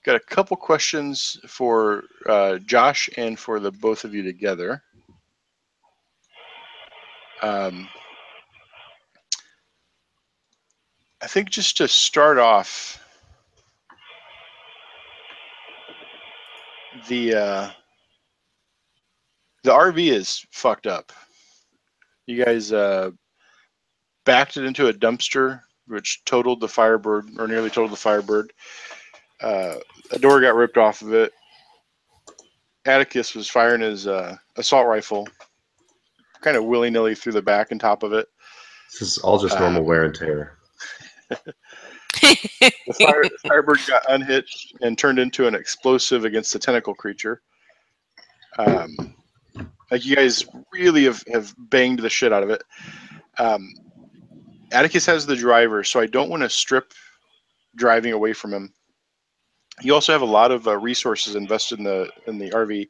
Got a couple questions for Josh and for the both of you together. I think just to start off, the RV is fucked up. You guys backed it into a dumpster, which totaled the Firebird, or nearly totaled the Firebird. A door got ripped off of it. Atticus was firing his assault rifle, kind of willy-nilly through the back and top of it. This is all just normal wear and tear. The Firebird got unhitched and turned into an explosive against the tentacle creature. Like you guys really have banged the shit out of it. Atticus has the driver, so I don't want to strip driving away from him. You also have a lot of resources invested in the RV.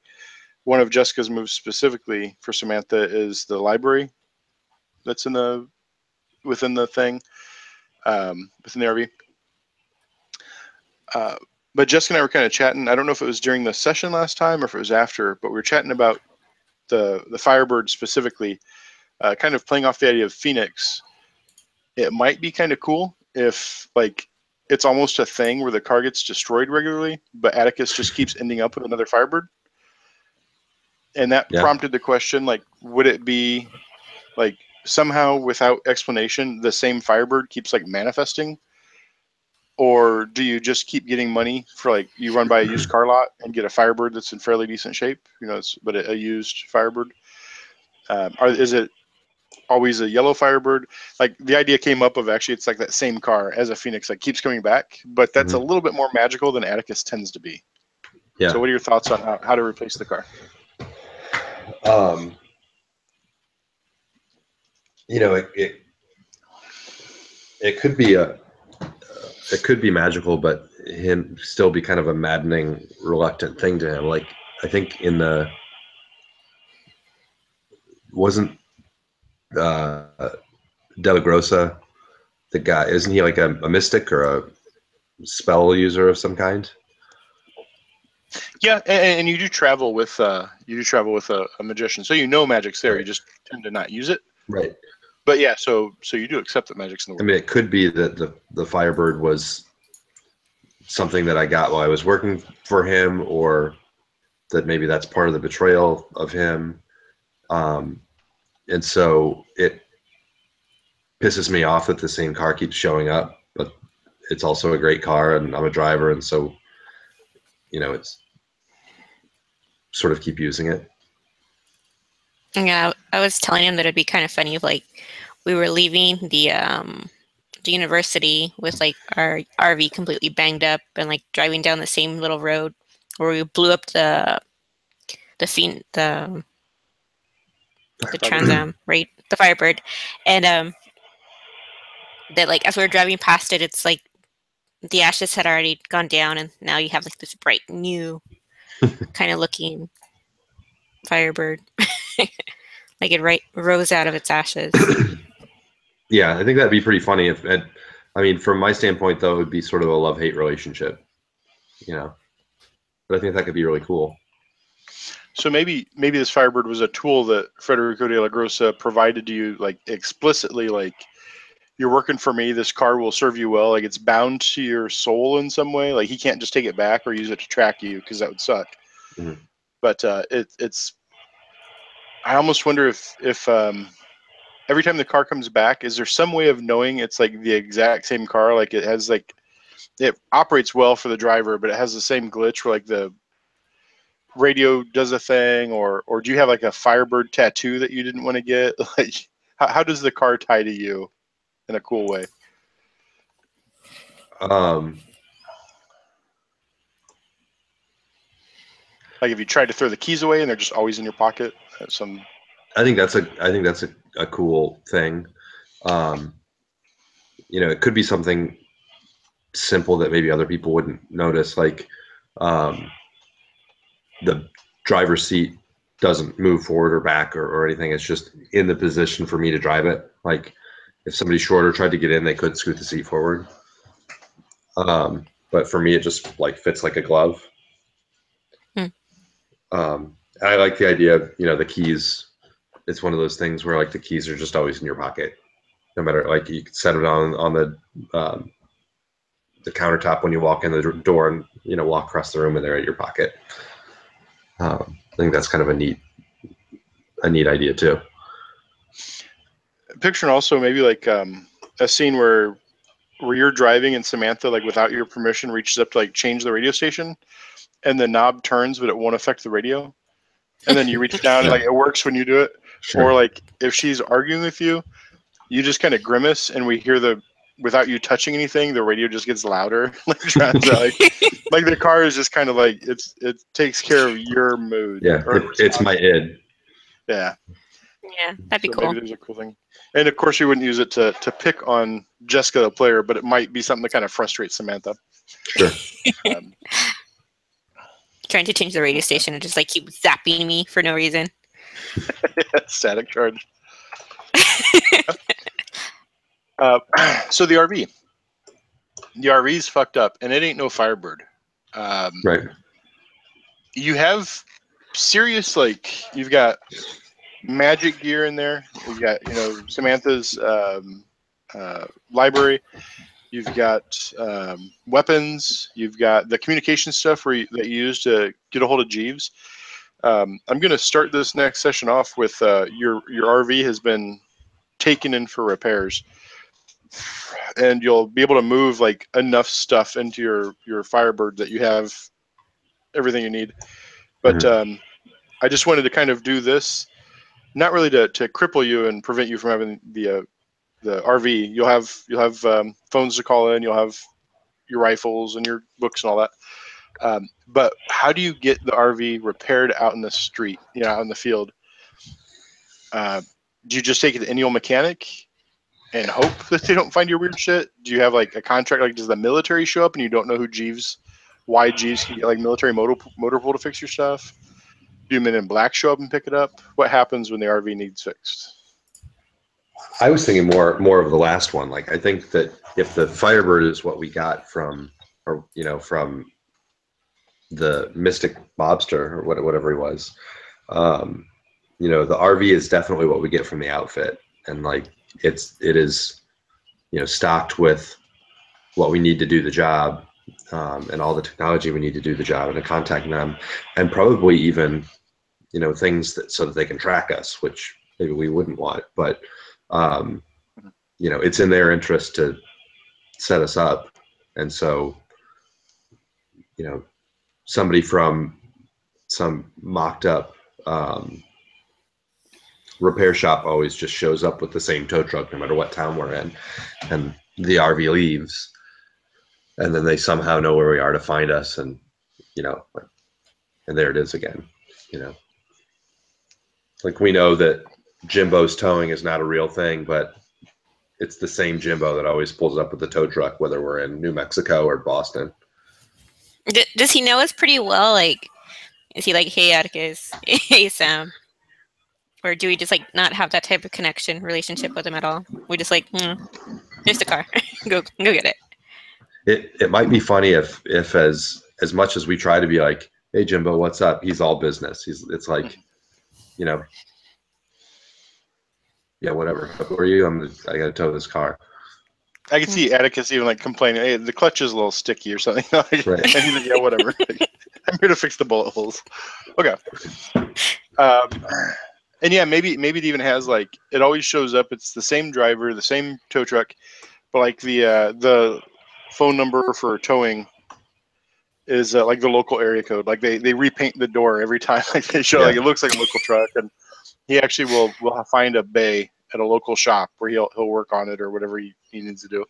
One of Jessica's moves specifically for Samantha is the library that's within the thing, within the RV. But Jessica and I were kind of chatting. I don't know if it was during the session last time or if it was after, but we were chatting about the Firebird specifically, kind of playing off the idea of Phoenix. It might be kind of cool if like it's almost a thing where the car gets destroyed regularly, but Atticus just keeps ending up with another Firebird. And that prompted the question, like, would it be like somehow without explanation, the same Firebird keeps like manifesting? Or do you just keep getting money for like you run by a used car lot and get a Firebird that's in fairly decent shape, but a used Firebird? Is it always a yellow Firebird? Like the idea came up of actually it's like that same car as a Phoenix, like keeps coming back, but that's a little bit more magical than Atticus tends to be. Yeah. So what are your thoughts on how to replace the car? It could be it could be magical, but him still be kind of a maddening, reluctant thing to him. Like I think wasn't Della Grossa the guy? Isn't he like a mystic or a spell user of some kind? Yeah, and you do travel with a magician, so magic's there. Right. You just tend to not use it. Right. But yeah, so you do accept that magic's in the world. I mean, it could be that the Firebird was something that I got while I was working for him, or that maybe that's part of the betrayal of him. And so it pisses me off that the same car keeps showing up, but it's also a great car and I'm a driver. And so, it's sort of keep using it. Yeah, I was telling him that it'd be kind of funny if like we were leaving the university with like our RV completely banged up and like driving down the same little road where we blew up the Trans Am, right? The Firebird. And that like as we were driving past it, it's like the ashes had already gone down and now you have like this bright new kind of looking Firebird. Like it rose out of its ashes. Yeah, I think that'd be pretty funny from my standpoint though, it would be sort of a love-hate relationship, but I think that could be really cool. So maybe this Firebird was a tool that Federico Della Grossa provided to you, like explicitly, like you're working for me, this car will serve you well. Like it's bound to your soul in some way. Like he can't just take it back or use it to track you because that would suck. Mm-hmm. But it's. I almost wonder if every time the car comes back, is there some way of knowing it's like the exact same car? Like it has like it operates well for the driver, but it has the same glitch where like the radio does a thing, or do you have like a Firebird tattoo that you didn't want to get? Like how does the car tie to you in a cool way? Like if you tried to throw the keys away and they're just always in your pocket. I think that's a cool thing. It could be something simple that maybe other people wouldn't notice, like the driver's seat doesn't move forward or back or anything. It's just in the position for me to drive it. Like if somebody shorter tried to get in, they could scoot the seat forward. but for me, it just like fits like a glove. Hmm. I like the idea of, the keys. It's one of those things where like the keys are just always in your pocket, no matter, like, you can set it on the countertop when you walk in the door and walk across the room and they're in your pocket. I think that's kind of a neat idea too. Picturing also maybe like a scene where you're driving and Samantha, like without your permission, reaches up to like change the radio station, and the knob turns, but it won't affect the radio. And then you reach down and like it works when you do it. Sure. Or like if she's arguing with you, you just kind of grimace, and we hear without you touching anything, the radio just gets louder. Like like the car is just kind of like it takes care of your mood. Yeah, it's my id. Yeah. Yeah, that'd be cool. Maybe there's a cool thing. And of course, you wouldn't use it to pick on Jessica, the player, but it might be something that kind of frustrates Samantha. Sure. Trying to change the radio station and just like keep zapping me for no reason. Static charge. So the RV. The RV's fucked up, and it ain't no Firebird. Right. You have serious, like, you've got magic gear in there. You've got, Samantha's library. You've got weapons. You've got the communication stuff that you use to get a hold of Jeeves. I'm going to start this next session off with your RV has been taken in for repairs, and you'll be able to move like enough stuff into your Firebird that you have everything you need. But I just wanted to kind of do this, not really to cripple you and prevent you from having the RV. You'll have phones to call in. You'll have your rifles and your books and all that. But how do you get the RV repaired out in the street, out in the field? Do you just take it to any old mechanic and hope that they don't find your weird shit? Do you have like a contract? Like, does the military show up and you don't know why Jeeves can get like military motor pool to fix your stuff? Do Men in Black show up and pick it up? What happens when the RV needs fixed? I was thinking more of the last one. Like, I think that if the Firebird is what we got from the Mystic Mobster or whatever he was, the RV is definitely what we get from the outfit, and like it is stocked with what we need to do the job, and all the technology we need to do the job, and to contact them, and probably even things so that they can track us, which maybe we wouldn't want, but it's in their interest to set us up. And so, somebody from some mocked up repair shop always just shows up with the same tow truck, no matter what town we're in, and the RV leaves, and then they somehow know where we are to find us, and and there it is again. Like, we know that Jimbo's towing is not a real thing, but it's the same Jimbo that always pulls up with the tow truck, whether we're in New Mexico or Boston. Does he know us pretty well? Like, is he like, hey, Atticus, hey, Sam? Or do we just like not have that type of relationship with him at all? We just like, here's the car, go get it. It might be funny if as much as we try to be like, hey, Jimbo, what's up? He's all business. It's like, yeah, whatever. Who are you? I got to tow this car. I can see Atticus even like complaining, hey, the clutch is a little sticky or something. Right. And he's like, yeah, whatever. I'm here to fix the bullet holes. Okay. And yeah, maybe it even has like, it always shows up. It's the same driver, the same tow truck, but like the phone number for towing is like the local area code. Like they repaint the door every time. Like they show, like it looks like a local truck, and he actually will find a bay at a local shop where he'll work on it or whatever he needs to do.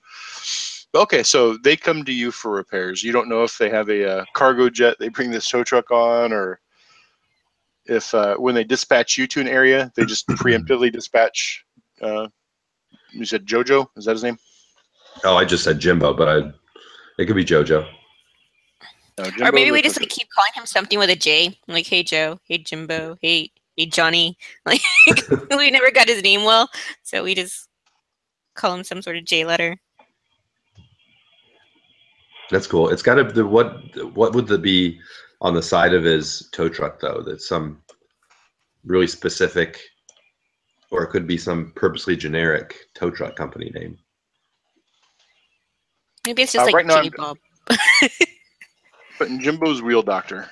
Okay, so they come to you for repairs. You don't know if they have a cargo jet they bring this tow truck on, or if when they dispatch you to an area, they just preemptively dispatch. You said Jojo? Is that his name? Oh, I just said Jimbo, but it could be Jojo. No, or maybe we just like keep calling him something with a J, like, hey Joe, hey Jimbo, hey Johnny. Like, we never got his name well, so we just call him some sort of J letter. That's cool. It's got to what would the be on the side of his tow truck though? That's some really specific, or it could be some purposely generic tow truck company name. Maybe it's just like right now Jimmy I'm Bob. putting Jimbo's Wheel Doctor.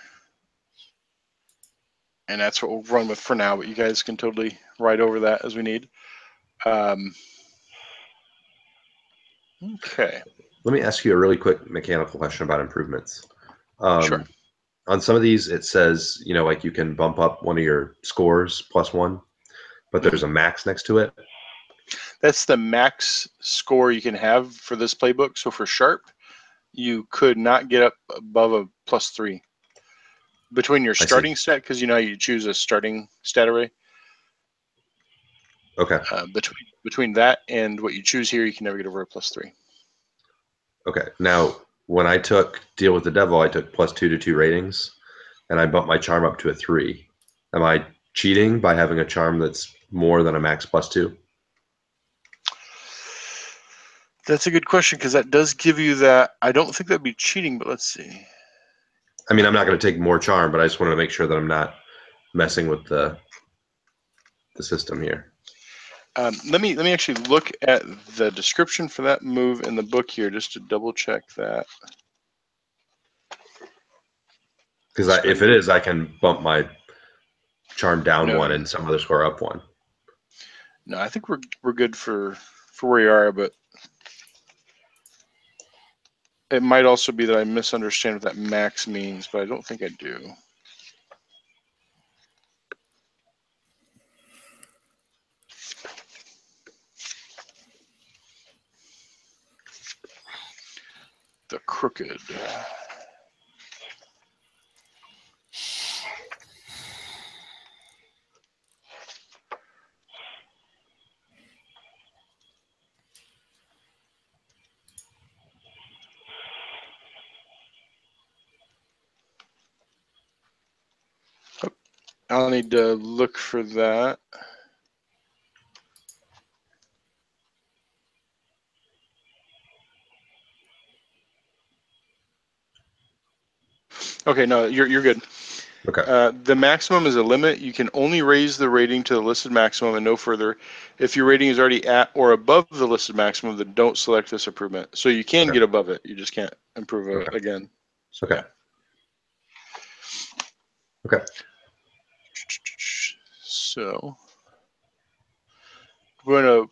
And that's what we'll run with for now, but you guys can totally write over that as we need. Okay. Let me ask you a really quick mechanical question about improvements. Sure. On some of these, it says, you know, like you can bump up one of your scores +1, but there's a max next to it. That's the max score you can have for this playbook. So for Sharp, you could not get up above a +3 between your starting stat, because you know how you choose a starting stat array. Okay. Between that and what you choose here, you can never get over a +3. Okay. Now, when I took Deal with the Devil, I took +2 to 2 ratings, and I bumped my charm up to a 3. Am I cheating by having a charm that's more than a max +2? That's a good question, because that does give you that. I don't think that'd be cheating, but let's see. I mean, I'm not going to take more charm, but I just want to make sure that I'm not messing with the system here. Let me actually look at the description for that move in the book here, just to double check that. Because if it is, I can bump my charm down 1 and some other score up 1. No, I think we're good for where you are, but it might also be that I misunderstand what that max means, but I don't think I do. The Crooked. I'll need to look for that. Okay, no, you're good. Okay. The maximum is a limit. You can only raise the rating to the listed maximum and no further. If your rating is already at or above the listed maximum, then don't select this improvement. So you can get above it. You just can't improve it again. So, okay. Okay. So we're going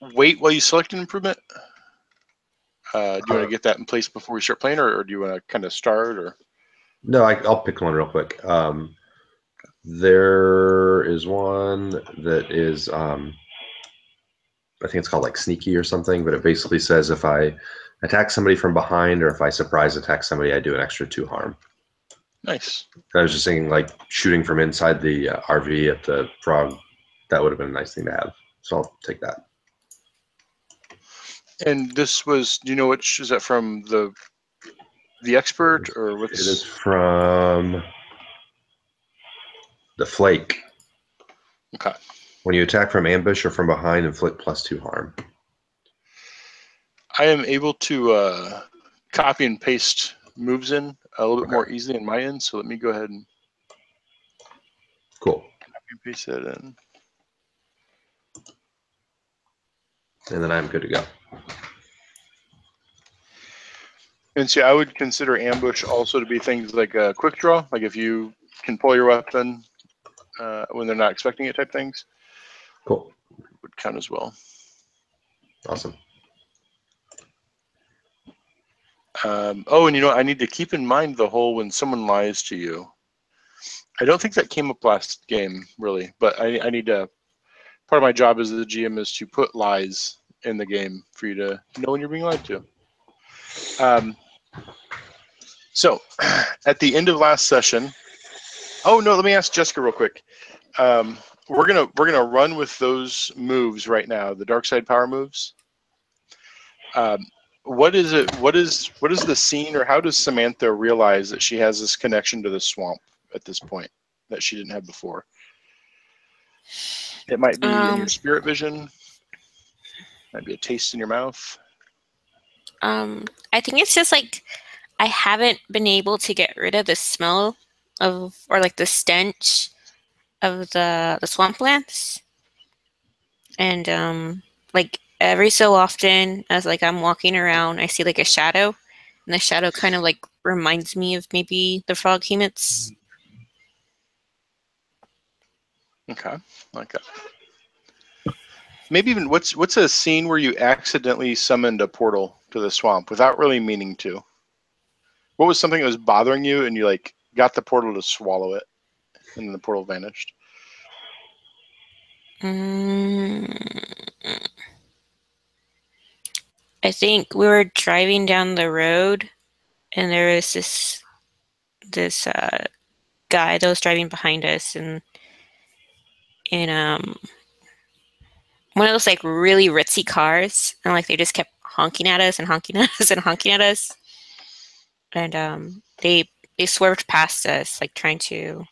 to wait while you select an improvement. Do you want to get that in place before we start playing, or do you want to kind of start? Or no, I'll pick one real quick. There is one that is, I think it's called like sneaky or something, but it basically says if I attack somebody from behind or if I surprise attack somebody, I do an extra 2 harm. Nice. I was just thinking like shooting from inside the RV at the frog. That would have been a nice thing to have. So I'll take that. And this was, do you know which, is that from the expert or what's? It is from the Flake. Okay. When you attack from ambush or from behind, inflict +2 harm. I am able to copy and paste moves in a little bit more easily in my end, so let me go ahead and cool. Copy and paste that in. And then I'm good to go. And see, I would consider ambush also to be things like a quick draw, like if you can pull your weapon when they're not expecting it type things. Cool. Would count as well. Awesome. Oh, and you know, I need to keep in mind the whole when someone lies to you. I don't think that came up last game, really, but I need to, part of my job as the GM is to put lies in the game for you to know when you're being lied to. So at the end of last session, oh no, let me ask Jessica real quick. We're gonna run with those moves right now, the dark side power moves. What is it? What is the scene, or how does Samantha realize that she has this connection to the swamp at this point that she didn't have before? It might be in your spirit vision. Might be a taste in your mouth. I think it's just like I haven't been able to get rid of the smell of, or like the stench of the swamplands. And like every so often, as like I'm walking around, I see like a shadow, and the shadow kind of like reminds me of maybe the frog humans. Okay, like that. Maybe even what's a scene where you accidentally summoned a portal to the swamp without really meaning to? What was something that was bothering you and you like got the portal to swallow it, and then the portal vanished? I think we were driving down the road, and there was this guy that was driving behind us, and in one of those like really ritzy cars, and like they just kept honking at us and honking at us and honking at us, and they swerved past us like trying to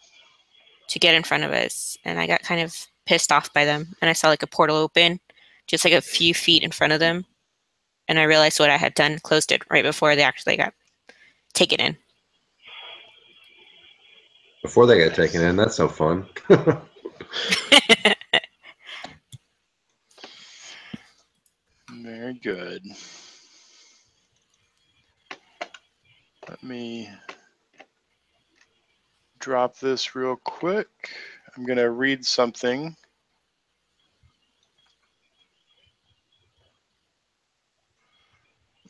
get in front of us, and I got kind of pissed off by them, and I saw like a portal open just like a few feet in front of them, and I realized what I had done, closed it right before they actually got taken in. Before they get taken in, that's so fun. Very good. Let me drop this real quick. I'm going to read something.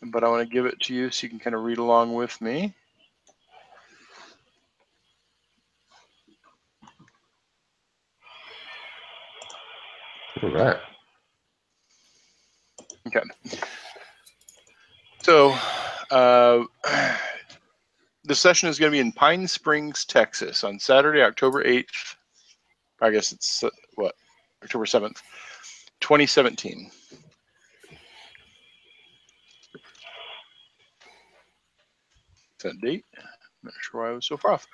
But I want to give it to you so you can kind of read along with me. All right. Okay. So, the session is going to be in Pine Springs, Texas on Saturday, October 8th. I guess it's October 7th, 2017. That date. I'm not sure why I was so far off.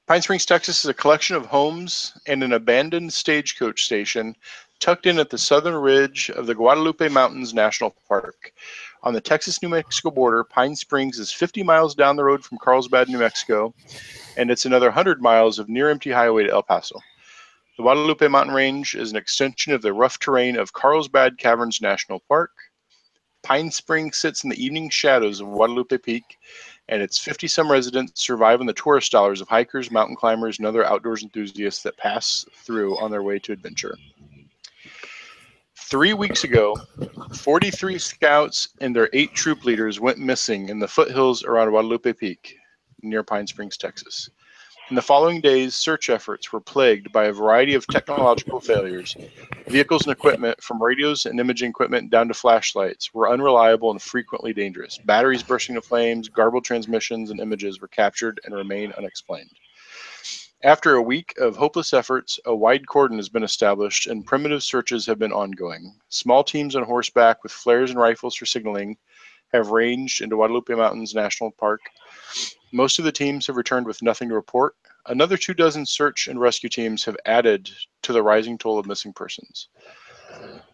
Pine Springs, Texas is a collection of homes and an abandoned stagecoach station tucked in at the southern ridge of the Guadalupe Mountains National Park. On the Texas-New Mexico border, Pine Springs is 50 miles down the road from Carlsbad, New Mexico, and it's another 100 miles of near-empty highway to El Paso. The Guadalupe Mountain Range is an extension of the rough terrain of Carlsbad Caverns National Park. Pine Springs sits in the evening shadows of Guadalupe Peak, and its 50-some residents survive on the tourist dollars of hikers, mountain climbers, and other outdoors enthusiasts that pass through on their way to adventure. 3 weeks ago, 43 scouts and their 8 troop leaders went missing in the foothills around Guadalupe Peak, near Pine Springs, Texas. In the following days, search efforts were plagued by a variety of technological failures. Vehicles and equipment, from radios and imaging equipment down to flashlights, were unreliable and frequently dangerous. Batteries bursting into flames, garbled transmissions, and images were captured and remain unexplained. After a week of hopeless efforts, a wide cordon has been established and primitive searches have been ongoing. Small teams on horseback with flares and rifles for signaling have ranged into Guadalupe Mountains National Park. Most of the teams have returned with nothing to report. Another 24 search and rescue teams have added to the rising toll of missing persons.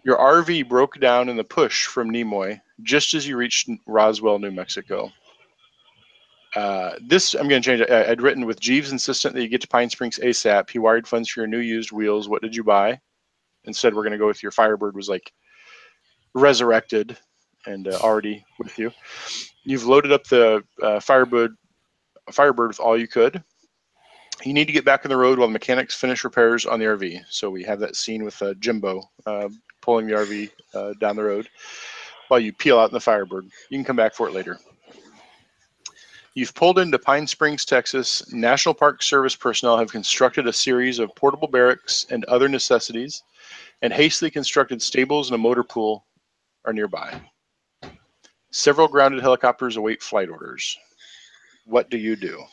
Your RV broke down in the push from Nimoy just as you reached Roswell, New Mexico. This, I'm going to change it. I'd written with Jeeves insistent that you get to Pine Springs ASAP. He wired funds for your new used wheels. What did you buy? Instead, we're going to go with your Firebird was like resurrected and already with you. You've loaded up the Firebird with all you could. You need to get back on the road while the mechanics finish repairs on the RV. So we have that scene with Jimbo pulling the RV down the road while you peel out in the Firebird. You can come back for it later. You've pulled into Pine Springs, Texas. National Park Service personnel have constructed a series of portable barracks and other necessities, and hastily constructed stables and a motor pool are nearby. Several grounded helicopters await flight orders. What do you do?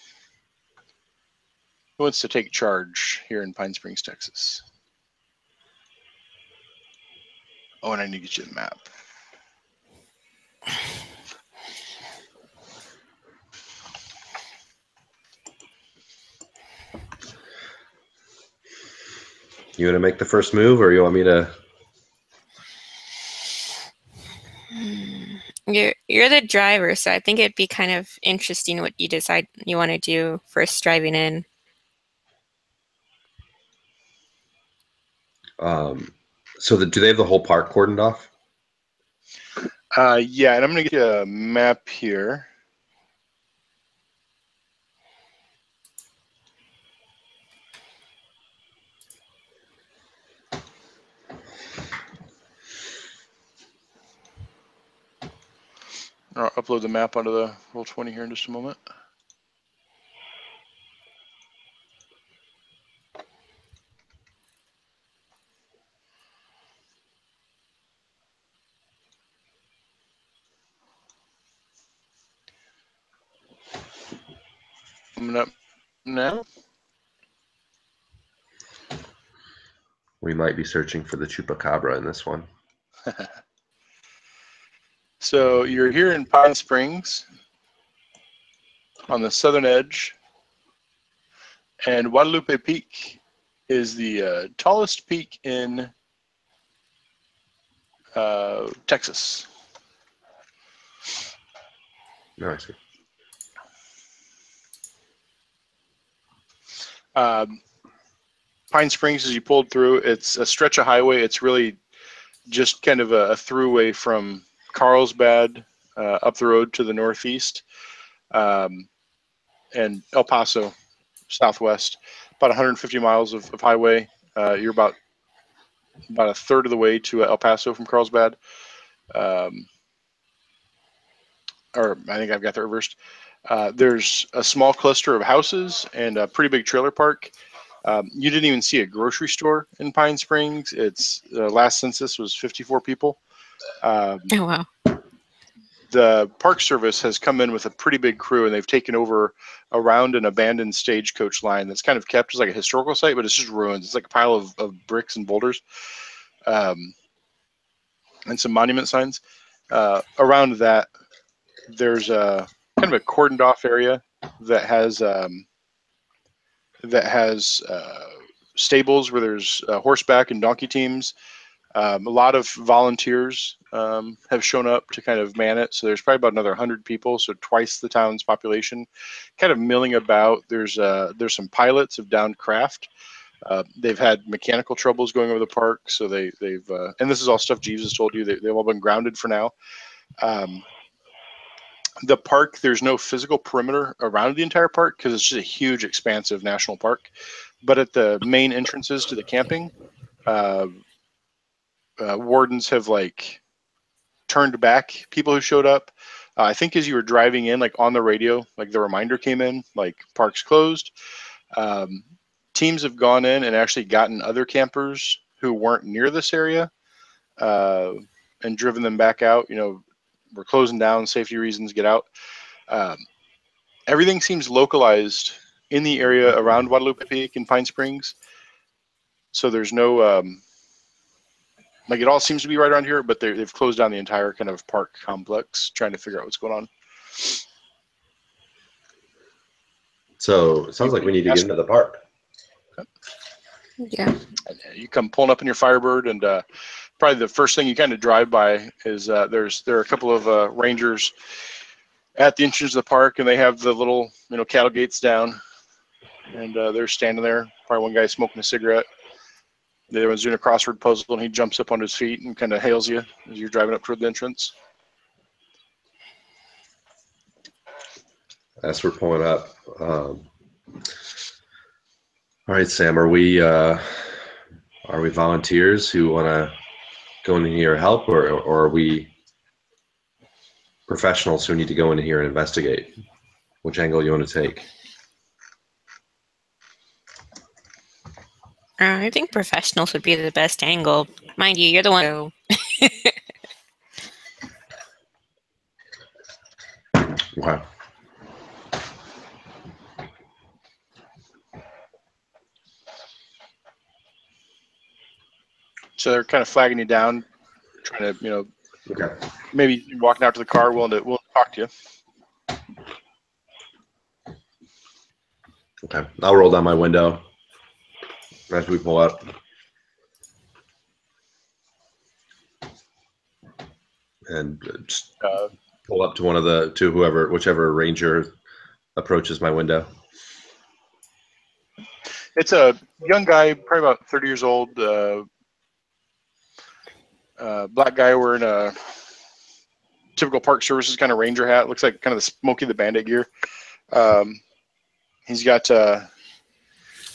Who wants to take charge here in Pine Springs, Texas? Oh, and I need to get you the map. You want to make the first move, or you want me to? You're the driver, so I think it'd be kind of interesting what you decide you want to do first driving in. Do they have the whole park cordoned off? Yeah, and I'm going to get you a map here. I'll upload the map onto the Roll20 here in just a moment. Coming up now. We might be searching for the chupacabra in this one. So you're here in Pine Springs on the southern edge, and Guadalupe Peak is the tallest peak in Texas. No, I see. Pine Springs, as you pulled through, it's a stretch of highway. It's really just kind of a throughway from Carlsbad up the road to the northeast, and El Paso southwest. About 150 miles of highway. You're about a third of the way to El Paso from Carlsbad. Or I think I've got that reversed. There's a small cluster of houses and a pretty big trailer park. You didn't even see a grocery store in Pine Springs. It's last census was 54 people. Oh, wow. The Park Service has come in with a pretty big crew, and they've taken over around an abandoned stagecoach line that's kind of kept as like a historical site, but it's just ruins. It's like a pile of bricks and boulders, and some monument signs. Around that, there's a kind of a cordoned off area that has stables where there's horseback and donkey teams. A lot of volunteers have shown up to kind of man it. So there's probably about another 100 people, so twice the town's population, kind of milling about. There's some pilots of downed craft. They've had mechanical troubles going over the park, so they've and this is all stuff Jeeves has told you. They've all been grounded for now. The park, there's no physical perimeter around the entire park because it's just a huge, expansive national park. But at the main entrances to the camping, wardens have like turned back people who showed up. I think as you were driving in, like on the radio, like the reminder came in, like park's closed. Teams have gone in and actually gotten other campers who weren't near this area and driven them back out. You know, we're closing down, safety reasons, get out. Everything seems localized in the area around Guadalupe Peak and Pine Springs. So there's no, like it all seems to be right around here, but they've closed down the entire kind of park complex, trying to figure out what's going on. So it sounds like we need to get into the park. Yeah. You come pulling up in your Firebird, and probably the first thing you kind of drive by is there are a couple of rangers at the entrance of the park, and they have the little cattle gates down, and they're standing there. Probably one guy smoking a cigarette. The other one's doing a crossword puzzle, and he jumps up on his feet and kind of hails you as you're driving up toward the entrance. As we're pulling up, all right, Sam, are we volunteers who want to go in here and help, or are we professionals who need to go in here and investigate? Which angle you want to take? I think professionals would be the best angle. Mind you, you're the one who... Okay. So they're kind of flagging you down, trying to, Okay. maybe walking out to the car, willing to talk to you. Okay. I'll roll down my window as we pull up. And just pull up to one of the whichever ranger approaches my window. It's a young guy, probably about 30 years old, black guy wearing a typical Park Services kind of ranger hat. Looks like kind of the Smokey the Bandit gear. He's got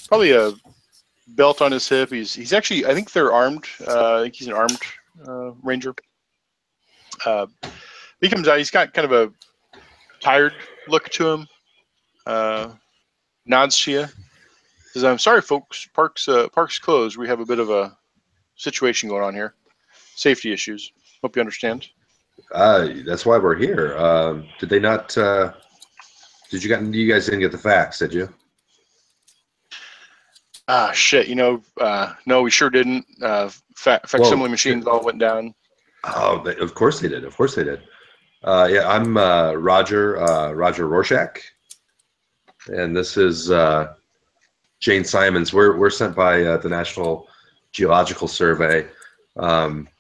probably a belt on his hip. He's actually, I think they're armed. I think he's an armed ranger. He comes out. He's got kind of a tired look to him. Nods to you. Says, "I'm sorry, folks. Park's closed. We have a bit of a situation going on here. Safety issues. Hope you understand." That's why we're here. Did they not? You guys didn't get the facts, did you? Ah, shit. No, we sure didn't. Facsimile machines all went down. Oh, of course they did. Of course they did. Yeah, I'm Roger Rorschach, and this is Jane Simons. We're sent by the National Geological Survey.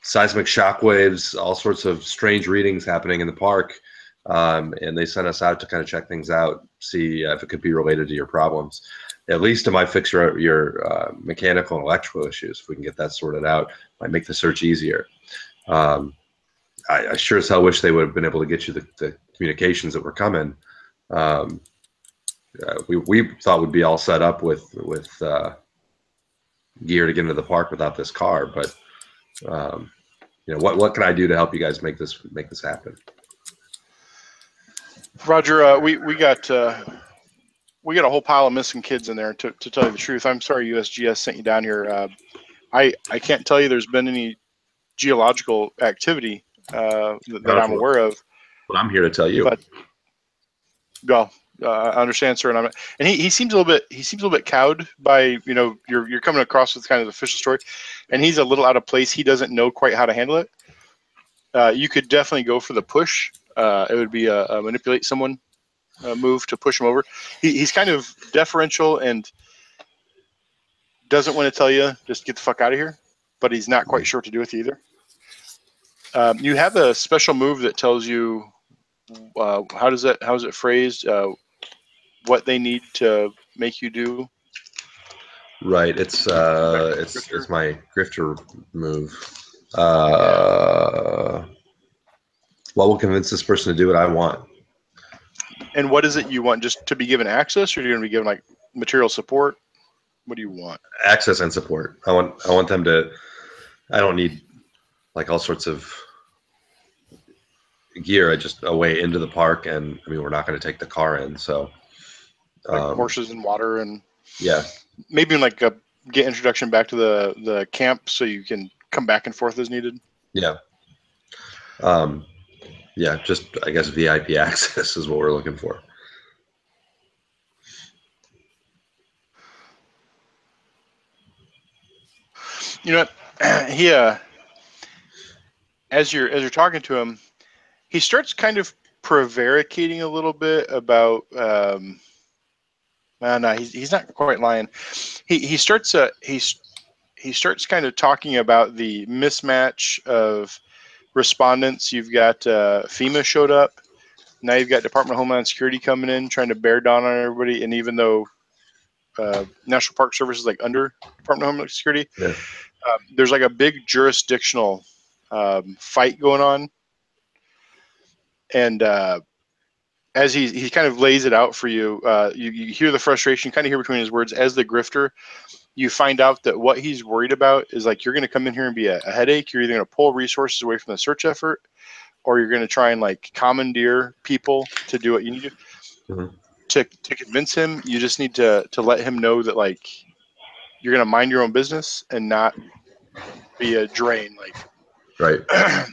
Seismic shock waves, all sorts of strange readings happening in the park, and they sent us out to kind of check things out, see if it could be related to your problems. At least it might fix your mechanical and electrical issues. If we can get that sorted out, might make the search easier. I sure as hell wish they would have been able to get you the communications that were coming. We thought we'd be all set up with gear to get into the park without this car, but what can I do to help you guys make this happen? Roger, we got a whole pile of missing kids in there. To tell you the truth, I'm sorry USGS sent you down here. I can't tell you there's been any geological activity that I'm aware of. But I'm here to tell you. But I understand, sir, and he seems a little bit cowed by you're coming across with kind of the official story, and he's a little out of place. He doesn't know quite how to handle it. You could definitely go for the push. It would be a manipulate someone move to push him over. He's kind of deferential and doesn't want to tell you just get the fuck out of here, but he's not quite sure what to do with you either. You have a special move that tells you how is it phrased? What they need to make you do. Right. It's my grifter move. What will convince this person to do what I want? And what is it you want? Just to be given access, or you're going to be given like material support? What do you want? Access and support. I want them to. I don't need like all sorts of gear. I just a way into the park, and I mean we're not going to take the car in, so like horses and water, and yeah, maybe like get introduction back to the camp, so you can come back and forth as needed. Yeah. Yeah, just I guess VIP access is what we're looking for. You know what? He as you're talking to him, he starts kind of prevaricating a little bit about no, he's not quite lying. He starts kind of talking about the mismatch of respondents. You've got FEMA showed up. Now you've got Department of Homeland Security coming in, trying to bear down on everybody. And even though National Park Service is like under Department of Homeland Security, Yeah. There's like a big jurisdictional fight going on. And as he kind of lays it out for you, you hear the frustration, kind of hear between his words. As the grifter, you find out that what he's worried about is like you're going to come in here and be a headache. You're either going to pull resources away from the search effort, or you're going to try and like commandeer people to do what you need to. Mm-hmm. To convince him, you just need to let him know that like you're going to mind your own business and not be a drain. Like, right.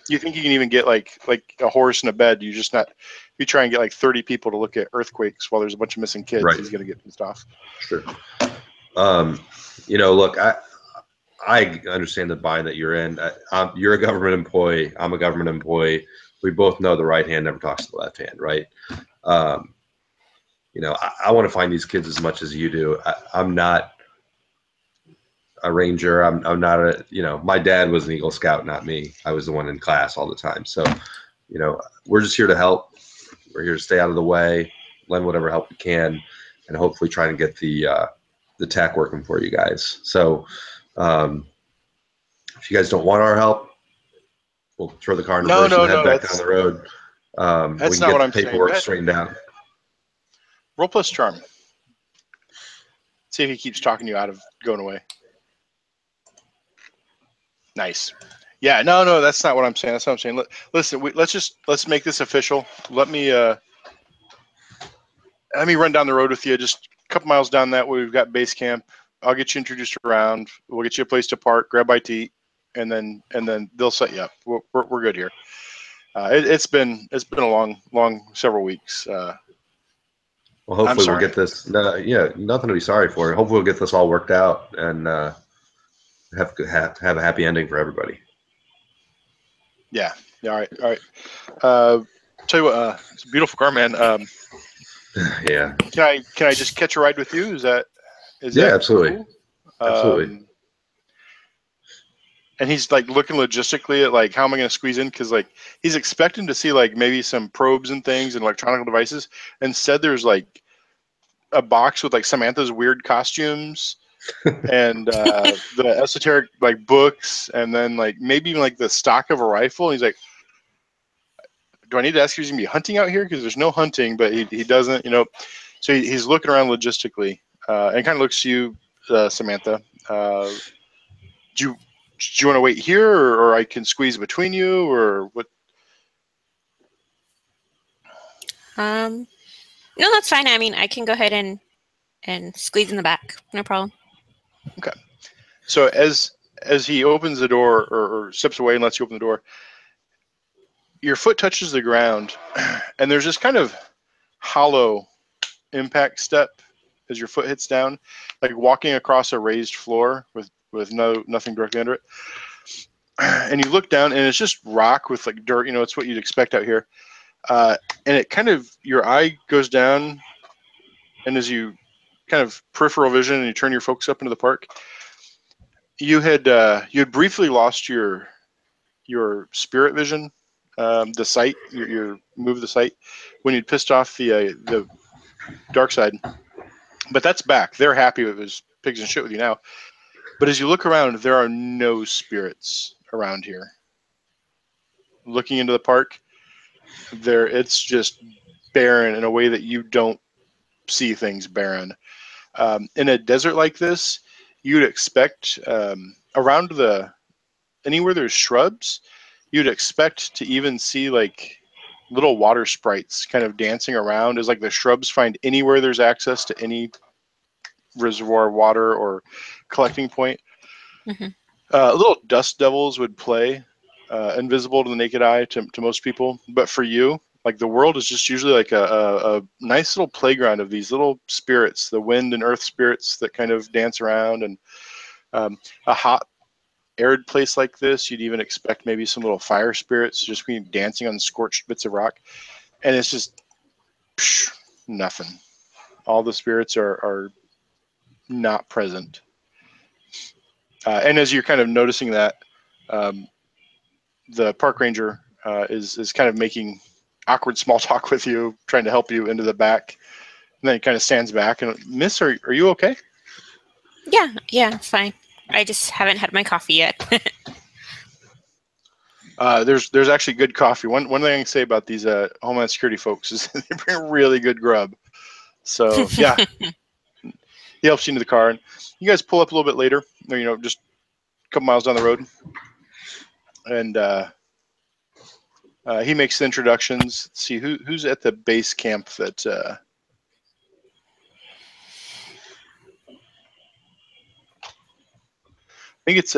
You think you can even get like a horse in a bed? You just not. If you try and get like 30 people to look at earthquakes while there's a bunch of missing kids, right. He's going to get pissed off. Sure. Look, I understand the bind that you're in. You're a government employee. I'm a government employee. We both know the right hand never talks to the left hand, right? I want to find these kids as much as you do. I'm not a ranger. I'm not my dad was an Eagle Scout, not me. I was the one in class all the time. So, we're just here to help. We're here to stay out of the way, lend whatever help we can, and hopefully try and get the tech working for you guys. So if you guys don't want our help, we'll throw the car in reverse and head back down the road. That's we can not get what the I'm saying. paperwork straightened out. Roll plus charm. See if he keeps talking you out of going away. Nice. Yeah, no, that's not what I'm saying. That's what I'm saying. Listen, let's make this official. Let me run down the road with you. Just a couple miles down that way, we've got base camp. I'll get you introduced around. We'll get you a place to park, grab bite to eat, and then they'll set you up. We're good here. It's been a long several weeks. Well, hopefully we'll get this. Nothing to be sorry for. Hopefully we'll get this all worked out and have a happy ending for everybody. Yeah. All right. Tell you what, it's a beautiful car, man. Yeah. Can I just catch a ride with you? Is that absolutely. Cool? Absolutely. And he's like looking logistically at like how am I going to squeeze in, because like he's expecting to see like maybe some probes and things and electronic devices. Instead, there's like a box with like Samantha's weird costumes and the esoteric like books, and then like maybe even like the stock of a rifle. And he's like, do I need to ask you, he's gonna be hunting out here? Because there's no hunting, but he doesn't, So he's looking around logistically and kind of looks to you, Samantha. Do you want to wait here, or I can squeeze between you, or what? No, that's fine. I mean, I can go ahead and squeeze in the back. No problem. Okay. So as he opens the door or steps away and lets you open the door, your foot touches the ground, and there's this kind of hollow impact step as your foot hits down, like walking across a raised floor with nothing directly under it. And you look down, and it's just rock with like dirt. It's what you'd expect out here. And it kind of, your eye goes down, and as you kind of peripheral vision and you turn your focus up into the park, you had briefly lost your spirit vision, the sight, your move the sight, when you'd pissed off the dark side. But that's back. They're happy with his pigs and shit with you now. But as you look around, there are no spirits around here. Looking into the park, it's just barren in a way that you don't see things barren. In a desert like this, you'd expect around anywhere there's shrubs, you'd expect to even see like little water sprites kind of dancing around, as like the shrubs find anywhere there's access to any reservoir water or collecting point. Mm-hmm. Little dust devils would play, invisible to the naked eye to most people, but for you, like the world is just usually like a nice little playground of these little spirits, the wind and earth spirits that kind of dance around. And a hot, arid place like this, you'd even expect maybe some little fire spirits just being dancing on scorched bits of rock. And it's just nothing. All the spirits are not present. And as you're kind of noticing that, the park ranger is kind of making awkward small talk with you, trying to help you into the back. And then he kind of stands back and, Miss, are you okay? Yeah, it's fine. I just haven't had my coffee yet. There's actually good coffee. One thing I can say about these Homeland Security folks is they bring really good grub. So yeah, he helps you into the car, and you guys pull up a little bit later. Just a couple miles down the road, and he makes the introductions. Let's see who's at the base camp that. I think it's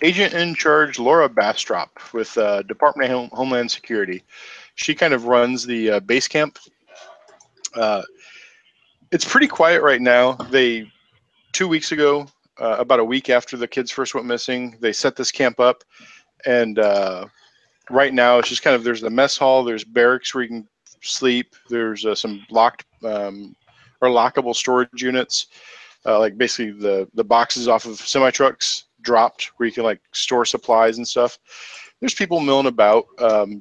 agent in charge Laura Bastrop with Department of Homeland Security. She kind of runs the base camp. It's pretty quiet right now. 2 weeks ago, about a week after the kids first went missing, they set this camp up, and right now it's just kind of, there's the mess hall, there's barracks where you can sleep. There's some locked or lockable storage units, like basically the boxes off of semi trucks dropped where you can like store supplies and stuff. There's people milling about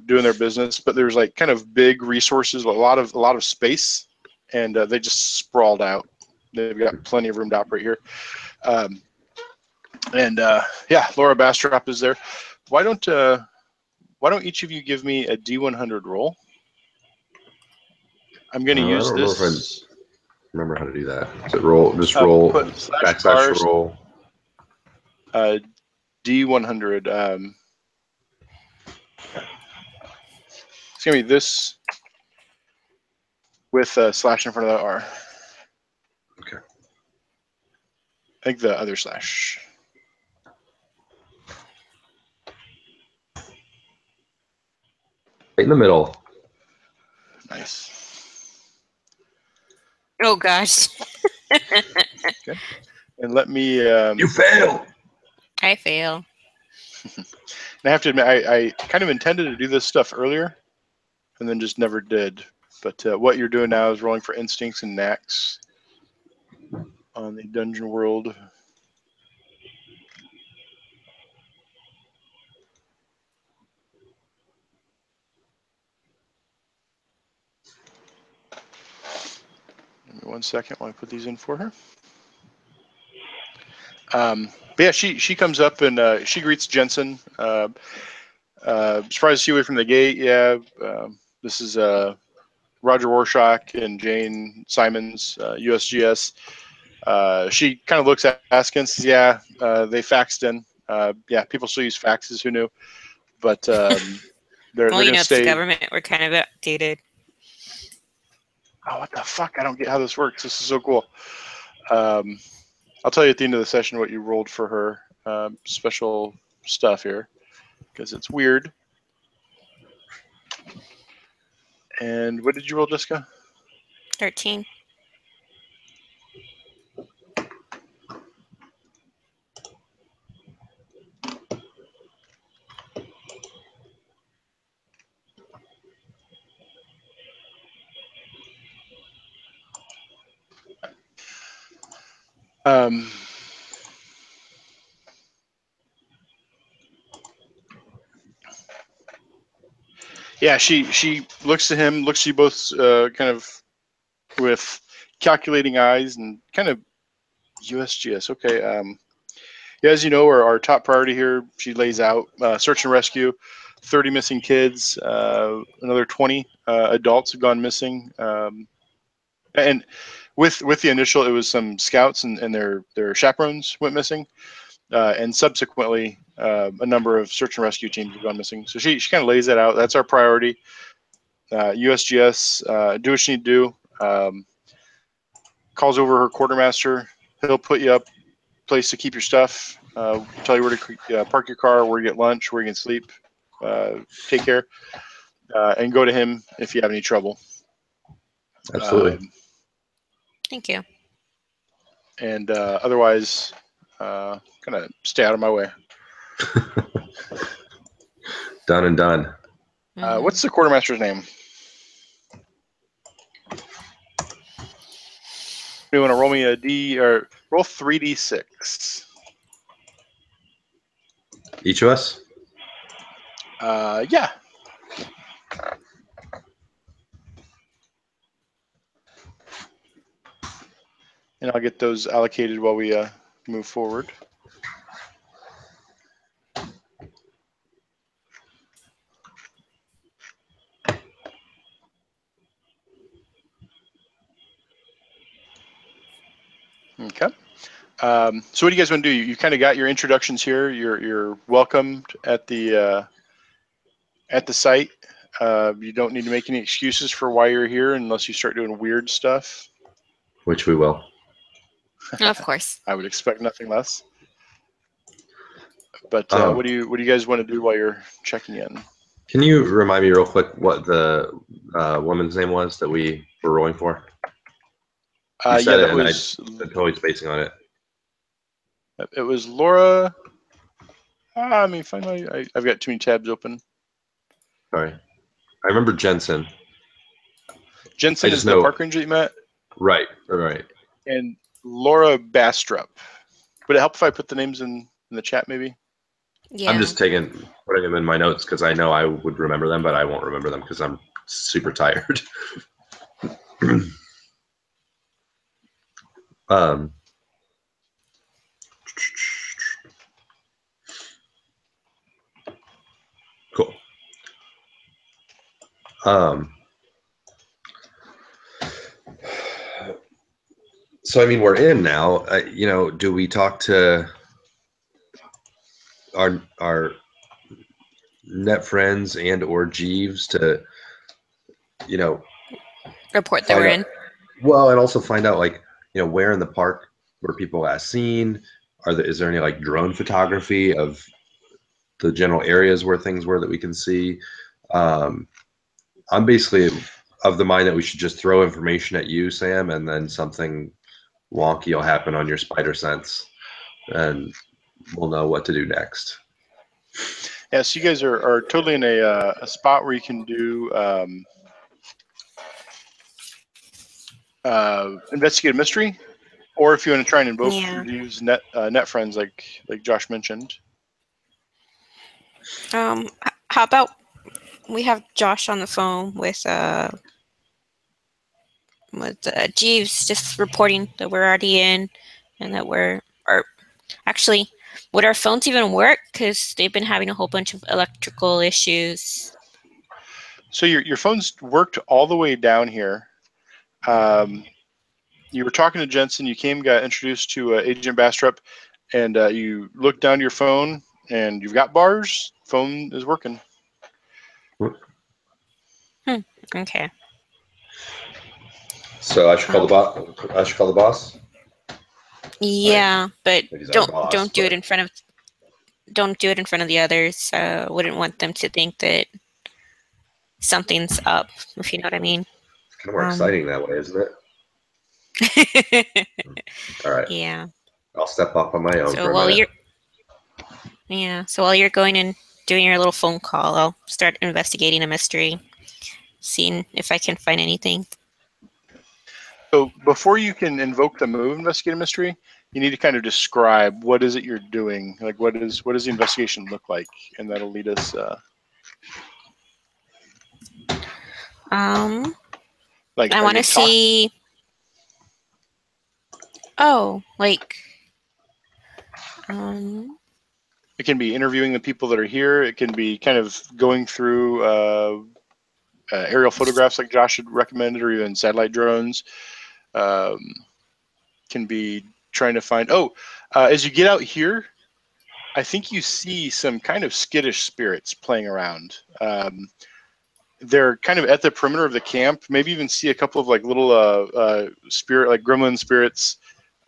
doing their business, but there's like kind of big resources, a lot of space, and they just sprawled out. They've got plenty of room to operate here. Yeah, Laura Bastrop is there. Why don't each of you give me a D100 roll? I'm going to use I don't this. know if I remember how to do that. Is it roll? Just roll backslash roll. D100. It's going to be this with a slash in front of the R. Okay. I think the other slash. Right in the middle. Nice. Oh gosh. Okay. And let me. You fail. I fail. And I have to admit, I kind of intended to do this stuff earlier, and then just never did. But what you're doing now is rolling for instincts and knacks on the Dungeon World. Give me 1 second while I put these in for her. But yeah, she comes up and she greets Jensen. Surprised to see you away from the gate. Yeah, this is Roger Warshock and Jane Simons, USGS. She kind of looks at Ask and says, "Yeah, they faxed in. Yeah, people still use faxes. Who knew? But they're Well, going to it's stay." the government. We're kind of outdated. Oh, what the fuck? I don't get how this works. This is so cool. I'll tell you at the end of the session what you rolled for her special stuff here, because it's weird. And what did you roll, Jessica? 13. Yeah, she looks to him, looks to you both kind of with calculating eyes and kind of USGS. Okay. Yeah, as you know, our top priority here, she lays out search and rescue, 30 missing kids, another 20 adults have gone missing. And with the initial, it was some scouts and their chaperones went missing. And subsequently, a number of search and rescue teams have gone missing. So she kind of lays that out. That's our priority. USGS, do what you need to do. Calls over her quartermaster. He'll put you up place to keep your stuff. Tell you where to park your car, where to get lunch, where you can sleep. Take care, and go to him if you have any trouble. Absolutely. Thank you. And otherwise, kind of stay out of my way. Done and done. What's the quartermaster's name? You want to roll me a D or roll 3d6? Each of us? Yeah. And I'll get those allocated while we move forward. Okay. So what do you guys want to do? You kind of got your introductions here. You're welcomed at the site. You don't need to make any excuses for why you're here unless you start doing weird stuff. Which we will. Oh, of course. I would expect nothing less. But Oh. what do you guys want to do while you're checking in? Can you remind me real quick what the woman's name was that we were rolling for? You said it, and I'm totally spacing on it. It was Laura. I mean, finally, I've got too many tabs open. Sorry. I remember Jensen. Jensen just is the know- park ranger that you met, Right. and Laura Bastrup. Would it help if I put the names in the chat, maybe? Yeah. I'm just putting them in my notes because I know I would remember them, but I won't remember them because I'm super tired. Cool. So I mean, we're in now. Do we talk to our net friends and or Jeeves to, report that we're in? Well, and also find out where in the park were people last seen? Is there any like drone photography of the general areas where things were that we can see? I'm basically of the mind that we should just throw information at you, Sam, and then something wonky will happen on your spider sense, and we'll know what to do next. Yeah, so you guys are totally in a spot where you can do investigate a mystery, or if you want to try and invoke, use net friends like Josh mentioned. How about we have Josh on the phone with Jeeves, just reporting that we're already in, and that actually, would our phones even work? Because they've been having a whole bunch of electrical issues. So your phones worked all the way down here. You were talking to Jensen. You got introduced to Agent Bastrop, and you looked down to your phone, and you've got bars. Phone is working. Okay. So I should call the boss. I should call the boss. Yeah, but don't do but... it in front of. Don't do it in front of the others. Wouldn't want them to think that something's up, if you know what I mean. It's kind of more exciting that way, isn't it? All right. Yeah. I'll step up on my own for a minute. So while you're going and doing your little phone call, I'll start investigating a mystery, seeing if I can find anything. So before you can invoke the move investigate a mystery, you need to kind of describe what is it you're doing. Like what does the investigation look like, and that'll lead us. Like I want to see. Oh, like. It can be interviewing the people that are here. It can be kind of going through aerial photographs like Josh had recommended, or even satellite drones. Can be trying to find. As you get out here, I think you see some kind of skittish spirits playing around. They're kind of at the perimeter of the camp. Maybe even see a couple of like little spirit, like gremlin spirits,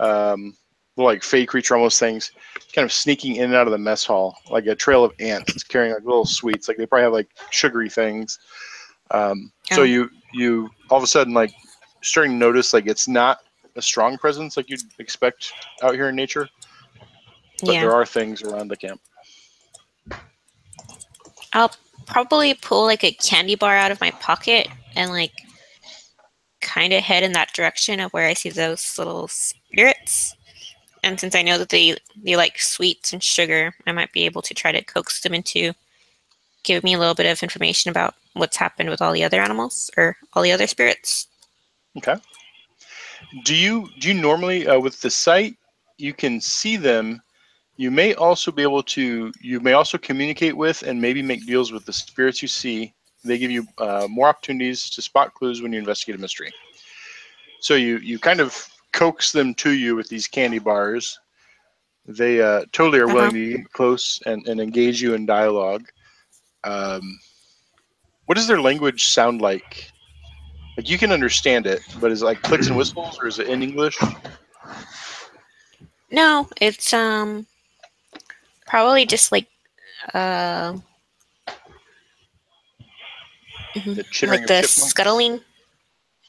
little like fey creature almost things, kind of sneaking in and out of the mess hall, like a trail of ants carrying like little sweets. Like they probably have like sugary things. So you all of a sudden like starting to notice like it's not a strong presence like you'd expect out here in nature, but there are things around the camp. I'll probably pull like a candy bar out of my pocket and like kind of head in that direction of where I see those little spirits. And since I know that they like sweets and sugar, I might be able to try to coax them into give me a little bit of information about what's happened with all the other animals or all the other spirits. Okay. Do you normally with the sight you can see them? You may also be able to. You may also communicate with and maybe make deals with the spirits you see. They give you more opportunities to spot clues when you investigate a mystery. So you kind of coax them to you with these candy bars. They totally are willing to get close and engage you in dialogue. What does their language sound like? Like you can understand it, but is it like clicks and whistles, or is it in English? No, it's probably just like The chittering like of the chipmunks? scuttling.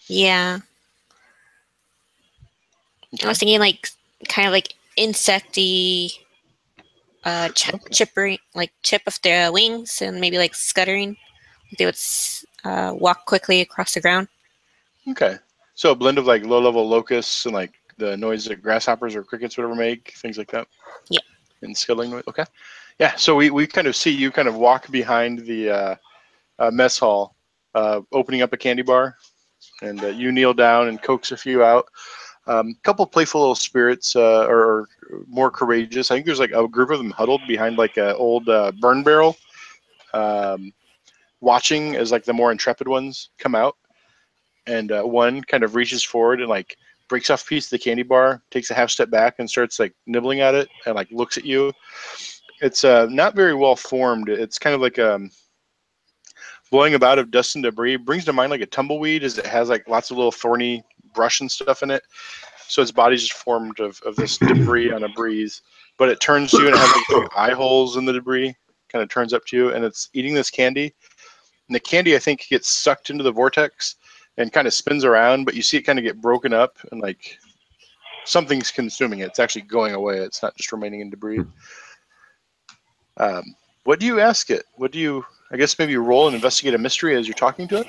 Yeah. Okay. I was thinking like kind of like insecty, chippering, like chip of their wings, and maybe like scuttering. They would walk quickly across the ground. Okay. So a blend of like low-level locusts and like the noise that grasshoppers or crickets would ever make, things like that. Yeah. And scuttling noise. Okay. Yeah. So we kind of see you kind of walk behind the mess hall, opening up a candy bar, and you kneel down and coax a few out. A couple playful little spirits are more courageous. I think there's like a group of them huddled behind like an old burn barrel, um, watching as like the more intrepid ones come out. And one kind of reaches forward and like breaks off a piece of the candy bar, takes a half step back and starts like nibbling at it and like looks at you. It's not very well formed. It's kind of like blowing about of dust and debris. Brings to mind like a tumbleweed, as it has like lots of little thorny brush and stuff in it. So its body's just formed of this debris on a breeze. But it turns to you and it has like big eye holes in the debris. Kind of turns up to you and it's eating this candy. And the candy, I think, gets sucked into the vortex and kind of spins around, but you see it kind of get broken up and like something's consuming it. It's actually going away. It's not just remaining in debris. What do you ask it? What do you, I guess maybe roll and investigate a mystery as you're talking to it?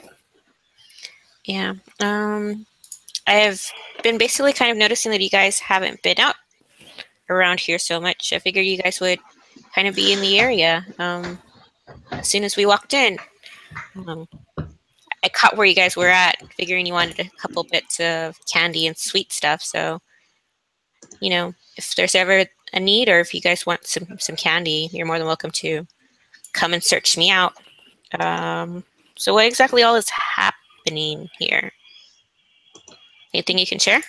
Yeah. I have been basically kind of noticing that you guys haven't been out around here so much. I figured you guys would kind of be in the area. As soon as we walked in, I caught where you guys were at, figuring you wanted a couple bits of candy and sweet stuff. So, if there's ever a need or if you guys want some candy, you're more than welcome to come and search me out. So what exactly all is happening here? Anything you can share?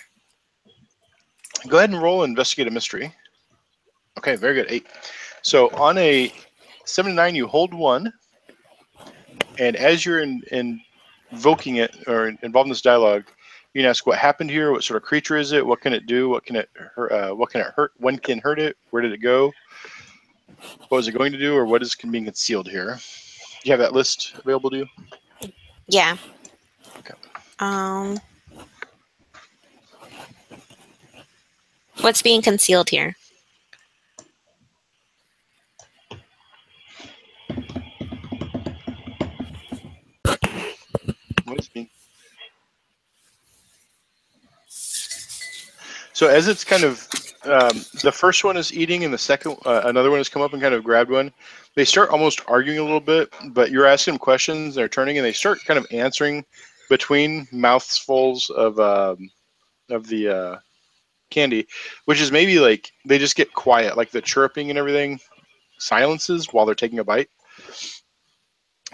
Go ahead and roll and investigate a mystery. Okay, very good. 8. So on a 7 to 9, you hold 1, and as you're invoking it or involved in this dialogue, you can ask what happened here, what sort of creature is it, what can it do, what can it hurt, when can hurt it, where did it go, what was it going to do, or what is being concealed here. Do you have that list available to you? Yeah. Okay. What's being concealed here? What's being... So as it's kind of the first one is eating, and the second another one has come up and kind of grabbed one. They start almost arguing a little bit, but you're asking them questions. They're turning, and they start kind of answering between mouthfuls of the candy, which is maybe like they just get quiet, like the chirping and everything silences while they're taking a bite.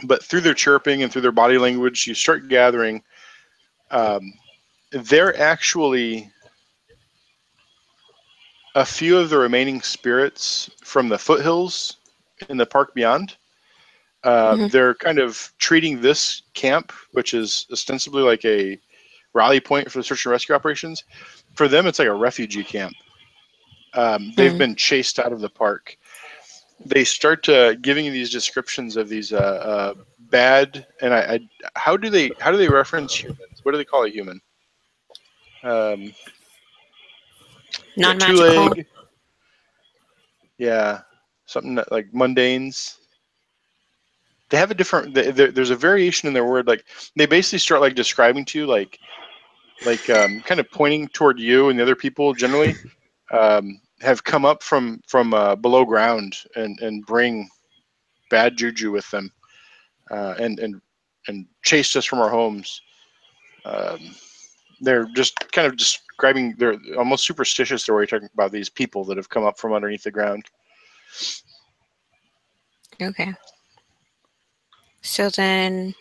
But through their chirping and through their body language, you start gathering they're actually a few of the remaining spirits from the foothills in the park beyond. They're kind of treating this camp, which is ostensibly like a rally point for the search and rescue operations. For them, it's like a refugee camp. They've been chased out of the park. They start giving you these descriptions of these bad, and how do they reference humans? What do they call a human? Non-magical. Two-leg. Yeah, something that, like mundanes. They have a different. There's a variation in their word. Like they basically start like describing to you, like kind of pointing toward you and the other people generally have come up from below ground and bring bad juju with them and chased us from our homes. They're just kind of describing. They're almost superstitious. The way you're talking about these people that have come up from underneath the ground. Okay. So then,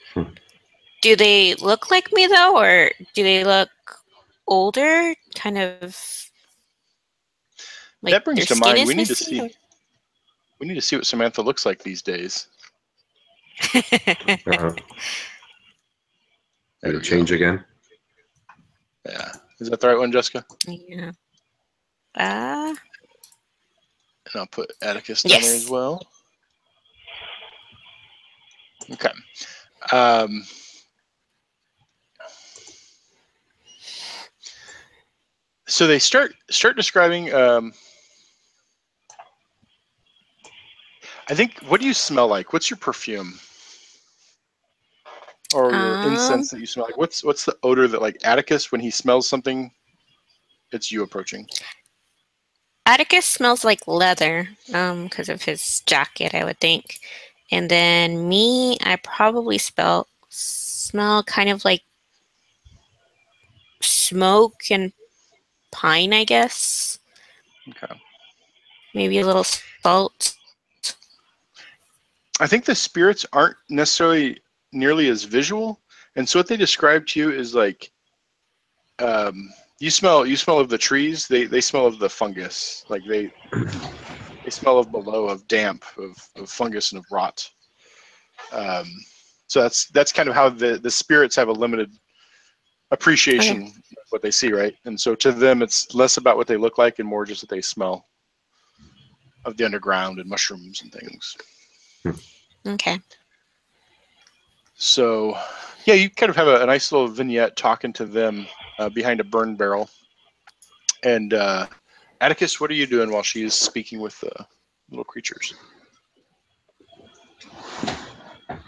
do they look like me though, or do they look older? Kind of like that brings their to skin mind. is We need to missing, see. We need to see what Samantha looks like these days. Did it change again? Yeah. Is that the right one, Jessica? Yeah. And I'll put Atticus down there as well. Okay. So they start describing. I think. What do you smell like? What's your perfume? or incense that you smell? Like what's the odor that like Atticus, when he smells something, it's you approaching? Atticus smells like leather, because of his jacket, I would think. And then me, I probably smell kind of like smoke and pine, I guess. Okay. Maybe a little salt. I think the spirits aren't necessarily nearly as visual, and so what they describe to you is like you smell of the trees. They smell of the fungus. Like they smell of below, of damp, of fungus, and of rot. Um, so that's kind of how the spirits have a limited appreciation Okay. of what they see, right? And so to them, it's less about what they look like and more just that they smell of the underground and mushrooms and things. Okay. So, yeah, you kind of have a nice little vignette talking to them behind a burn barrel. And Atticus, what are you doing while she is speaking with the little creatures?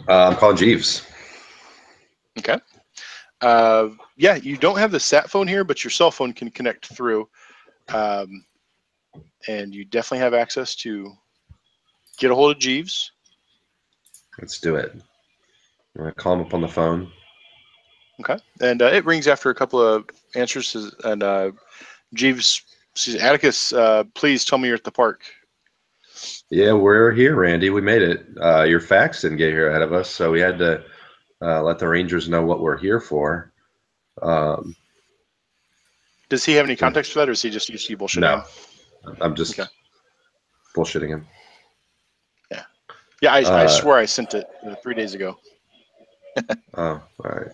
I'm calling Jeeves. Okay. Yeah, you don't have the sat phone here, but your cell phone can connect through. And you definitely have access to get a hold of Jeeves. Let's do it. I'm going to call him up on the phone. Okay. And it rings after a couple of answers. And Jeeves says, Atticus, please tell me you're at the park. Yeah, we're here, Randy. We made it. Your fax didn't get here ahead of us, so we had to let the Rangers know what we're here for. Does he have any context for that, or is he just used to you bullshitting No, him? I'm just bullshitting him. Yeah. Yeah, I swear I sent it 3 days ago. Oh, all right.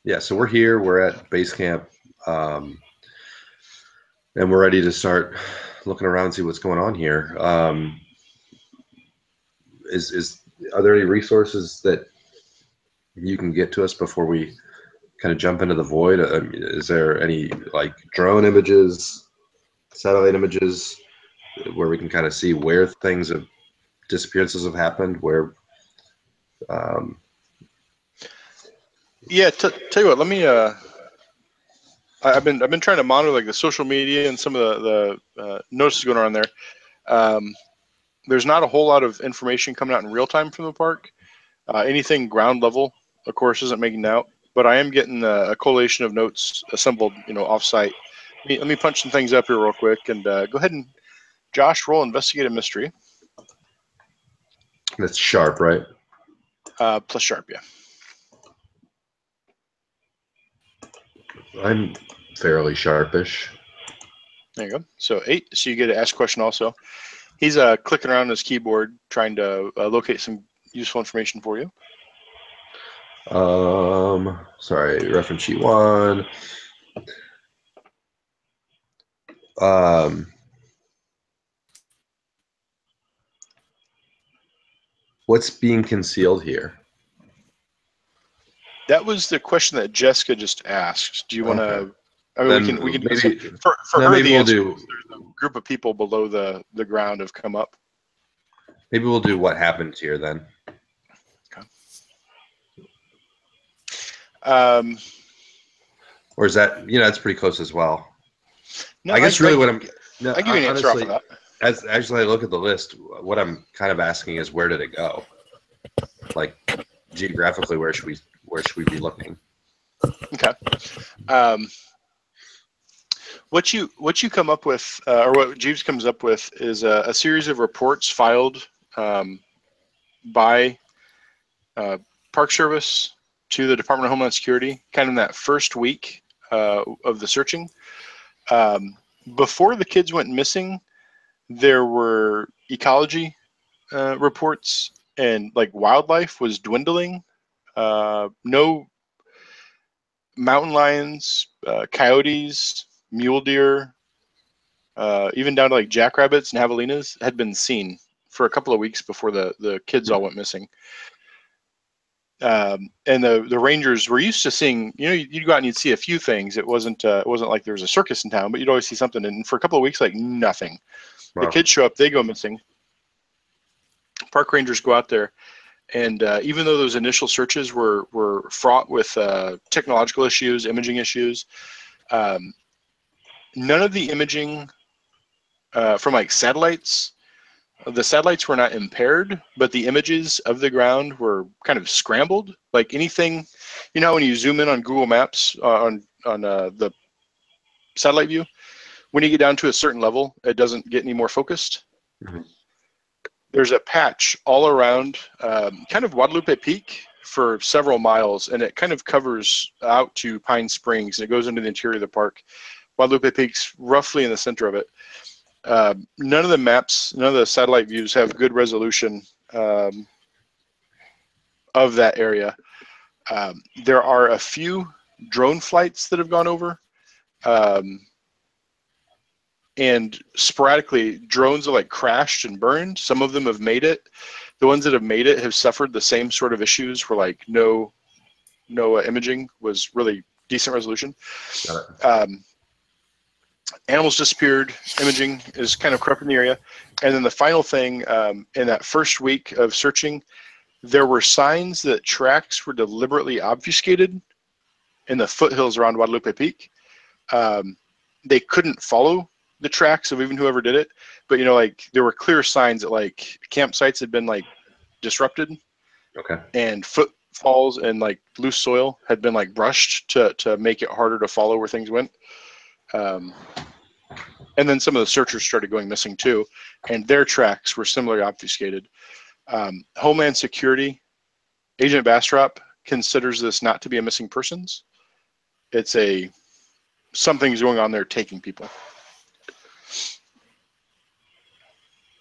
Yeah, so we're here. We're at base camp, and we're ready to start looking around and see what's going on here. Are there any resources that you can get to us before we kind of jump into the void? Is there any like drone images, satellite images, where we can kind of see where disappearances have happened? Where Yeah, tell you what, let me. I've been trying to monitor like the social media and some of the notices going on there. There's not a whole lot of information coming out in real time from the park. Anything ground level, of course, isn't making out. But I am getting a collation of notes assembled, offsite. Let me punch some things up here real quick and go ahead and Josh, roll investigate a mystery. that's sharp, right? Plus sharp, yeah. I'm fairly sharpish. There you go. So 8. So you get to ask a question also. He's clicking around on his keyboard trying to locate some useful information for you. Sorry, reference sheet 1. What's being concealed here? That was the question that Jessica just asked. Do you want to? I mean, Then we can do maybe, this. For her. maybe The we'll answer do. is there's a group of people below the ground have come up. Maybe we'll do what happened here then. Okay. Or is that that's pretty close as well? No, I guess really what I'm. No, I give you an answer off of that. As actually I look at the list, what I'm kind of asking is where did it go? Like geographically, where should we be looking? Okay. What you come up with, or what Jeeves comes up with, is a series of reports filed by Park Service to the Department of Homeland Security, kind of in that first week of the searching. Before the kids went missing, there were ecology reports, and like wildlife was dwindling. No mountain lions, coyotes, mule deer, even down to like jackrabbits and javelinas had been seen for a couple of weeks before the kids all went missing. And the rangers were used to seeing, you'd go out and you'd see a few things. It wasn't like there was a circus in town, but you'd always see something. And for a couple of weeks, like nothing. Wow. The kids show up, they go missing. Park rangers go out there. And even though those initial searches were fraught with technological issues, imaging issues, none of the imaging from like satellites, the satellites were not impaired, but the images of the ground were kind of scrambled. Like anything, you know, when you zoom in on Google Maps on the satellite view, when you get down to a certain level, it doesn't get any more focused. Mhm. There's a patch all around kind of Guadalupe Peak for several miles, and it kind of covers out to Pine Springs, and it goes into the interior of the park. Guadalupe Peak's roughly in the center of it. None of the maps, none of the satellite views have good resolution of that area. There are a few drone flights that have gone over, and sporadically drones have like crashed and burned. Some of them have made it. The ones that have made it have suffered the same sort of issues where like no imaging was really decent resolution. Got it. Animals disappeared, imaging is kind of corrupting the area. And then the final thing, in that first week of searching, there were signs that tracks were deliberately obfuscated in the foothills around Guadalupe Peak. They couldn't follow the tracks of even whoever did it, but you know, like there were clear signs that like campsites had been like disrupted, Okay. and footfalls and like loose soil had been like brushed to make it harder to follow where things went. And then some of the searchers started going missing too, and their tracks were similarly obfuscated. Homeland Security, Agent Bastrop considers this not to be a missing persons. It's something's going on there taking people.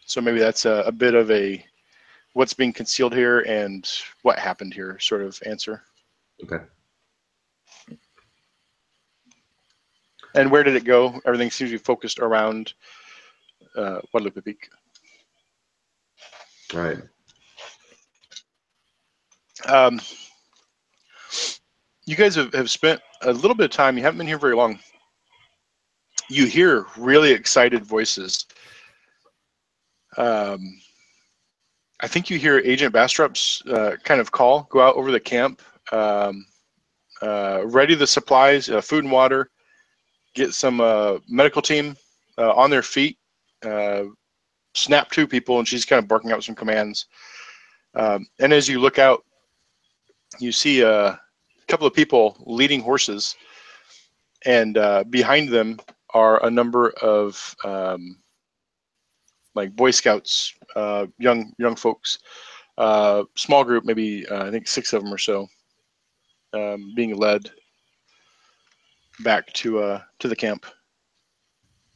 So maybe that's a bit of a what's being concealed here and what happened here sort of answer. Okay. And where did it go? Everything seems to be focused around Guadalupe Peak. All right. You guys have spent a little bit of time. You haven't been here very long. You hear really excited voices. I think you hear Agent Bastrop's kind of call, go out over the camp, ready the supplies, food and water, get some medical team on their feet, snap to people, and she's kind of barking out some commands. And as you look out, you see a couple of people leading horses, and behind them are a number of like Boy Scouts, young folks, small group, maybe I think 6 of them or so, being led back to the camp.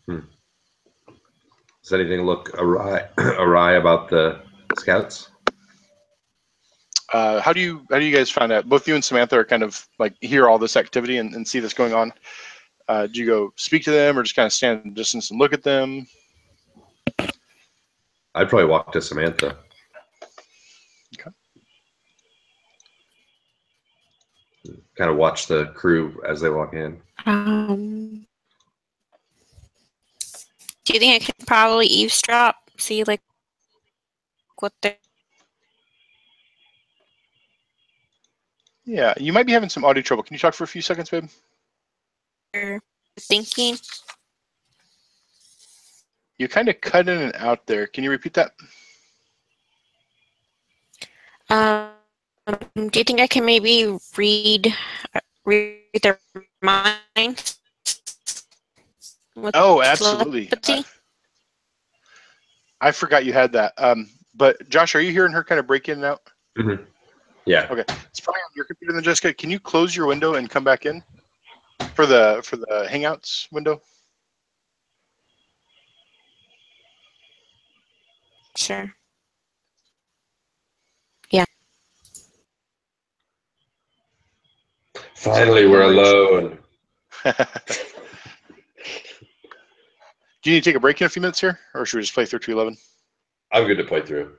Does anything look awry about the scouts? How do you guys find out? Both you and Samantha are kind of like hear all this activity and see this going on. Do you go speak to them or just kind of stand in the distance and look at them? I'd probably walk to Samantha. Okay. Kind of watch the crew as they walk in. Do you think I could probably eavesdrop, see like what they're Yeah, you might be having some audio trouble. Can you talk for a few seconds, babe? thinking? You kind of cut in and out there. Can you repeat that? Do you think I can maybe read their minds? Oh, absolutely. I forgot you had that. But Josh, are you hearing her kind of break in and out? Mm-hmm. Yeah. Okay. It's probably on your computer then, Jessica. Can you close your window and come back in for the Hangouts window? Sure. Yeah. Finally, we're alone. Do you need to take a break in a few minutes here, or should we just play through 211? I'm good to play through.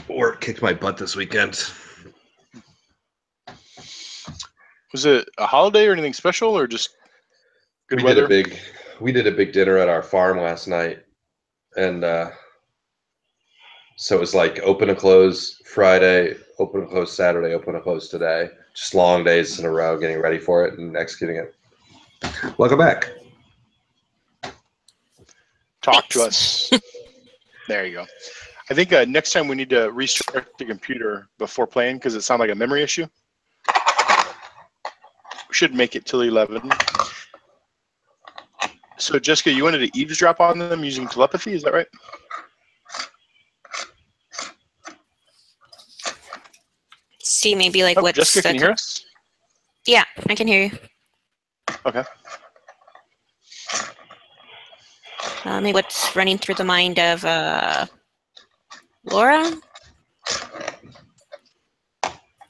Work kicked my butt this weekend. Was it a holiday or anything special, or just good weather? Did we did a big dinner at our farm last night, and so it was like open and close Friday, open and close Saturday, open and close today. Just long days in a row, getting ready for it and executing it. Welcome back. Talk to Thanks. us. There you go. I think next time we need to restart the computer before playing because it sounded like a memory issue. We should make it till 11. So Jessica, you wanted to eavesdrop on them using telepathy, is that right? See maybe like Oh, what's Jessica, the can you hear us? Yeah, I can hear you. Okay. Maybe what's running through the mind of Laura?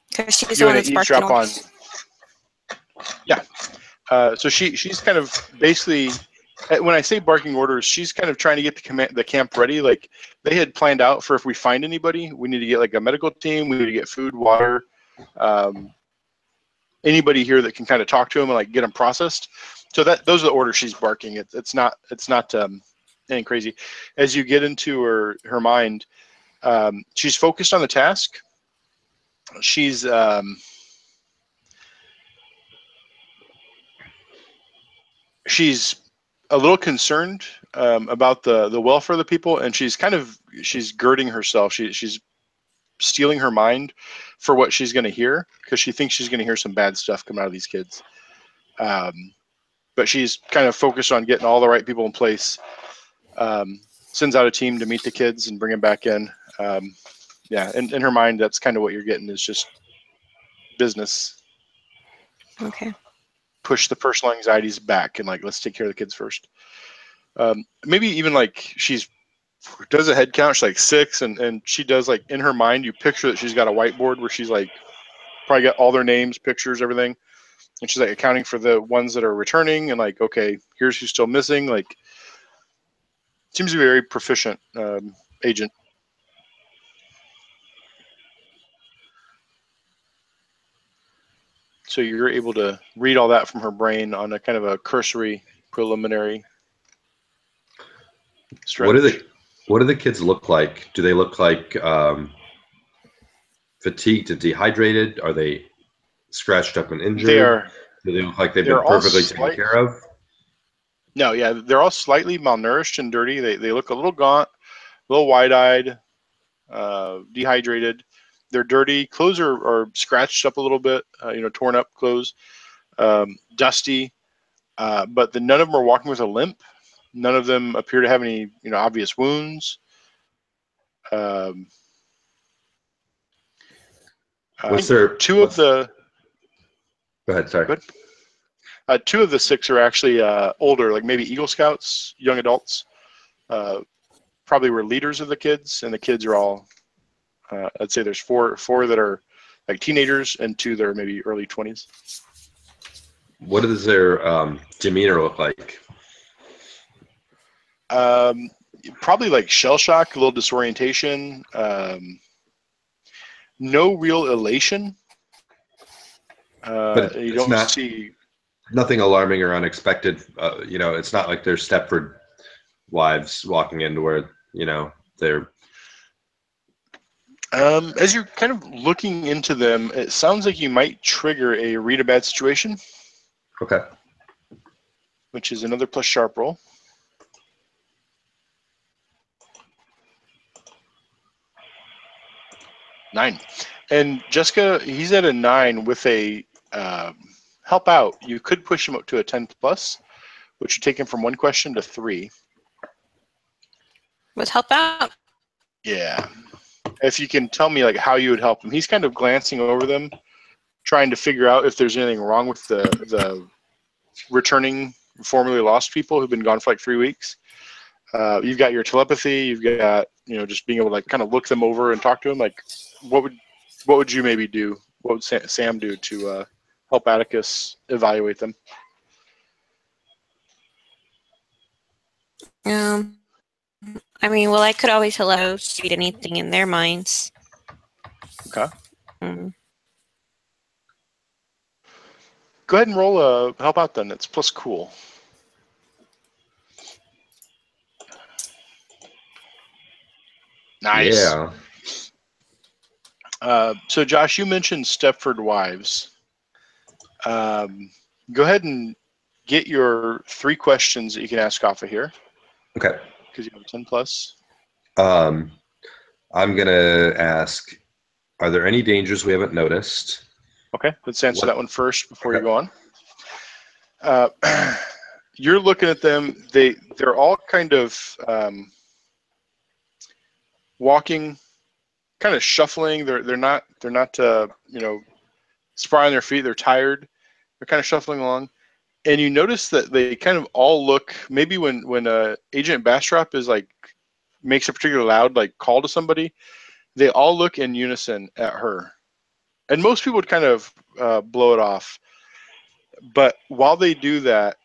Because she's the You one want to that's barking eavesdrop on? orders. Yeah. So she's kind of basically, when I say barking orders, she's kind of trying to get the camp ready. Like they had planned out for if we find anybody, we need to get like a medical team, we need to get food, water, anybody here that can kind of talk to them and like get them processed. So those are the orders she's barking. It's not anything crazy. As you get into her mind, she's focused on the task. She's a little concerned about the welfare of the people, and she's girding herself. She's steeling her mind for what she's going to hear because she thinks she's going to hear some bad stuff come out of these kids. But she's kind of focused on getting all the right people in place. Sends out a team to meet the kids and bring them back in. Yeah, in her mind, that's kind of what you're getting is just business. Okay. Push the personal anxieties back and like, let's take care of the kids first. Maybe even like she's does a head count, she's like 6, and she does like in her mind, you picture that she's got a whiteboard where she's like probably got all their names, pictures, everything. And she's like accounting for the ones that are returning and like, okay, here's who's still missing. Like, seems to be a very proficient agent. So you're able to read all that from her brain on a kind of a cursory preliminary stretch. What do the kids look like? Do they look like fatigued and dehydrated? Are they scratched up and injured? Do they look like they've been perfectly taken care of? No, yeah, they're all slightly malnourished and dirty. They look a little gaunt, a little wide-eyed, dehydrated. They're dirty. Clothes are scratched up a little bit, torn up clothes, dusty. But none of them are walking with a limp. None of them appear to have any, obvious wounds. What's their two of the? Go ahead. Sorry. Go ahead. 2 of the 6 are actually older, like maybe Eagle Scouts, young adults. Probably were leaders of the kids, and the kids are all. I'd say there's four that are like teenagers, and 2 that are maybe early 20s. What does their demeanor look like? Probably like shell shock, a little disorientation. No real elation. But you don't see nothing alarming or unexpected. It's not like they're Stepford wives walking into where they're. As you're kind of looking into them, it sounds like you might trigger a read a bad situation. Okay. Which is another plus sharp roll. Nine. And Jessica, he's at a 9 with a help out. You could push him up to a 10 plus, which would take him from 1 question to 3. With help out? Yeah. If you can tell me like how you would help him. He's kind of glancing over them, trying to figure out if there's anything wrong with the returning formerly lost people who've been gone for like 3 weeks. You've got your telepathy. You've got just being able to like kind of look them over and talk to them. Like, what would you maybe do? What would Sam do to help Atticus evaluate them? I could always read anything in their minds. Okay. Go ahead and roll a help out then. It's plus cool. Nice. Yeah. So, Josh, you mentioned Stepford Wives. Go ahead and get your 3 questions that you can ask off of here. Okay. Because you have 10 plus. I'm gonna ask: are there any dangers we haven't noticed? Okay, let's answer that one first before you Okay. go on. You're looking at them. They're all kind of walking, kind of shuffling. They're not spry on their feet. They're tired. They're kind of shuffling along, and you notice that they kind of all look. Maybe when Agent Bastrop is like makes a particularly loud like call to somebody, they all look in unison at her, and most people would kind of blow it off. But while they do that,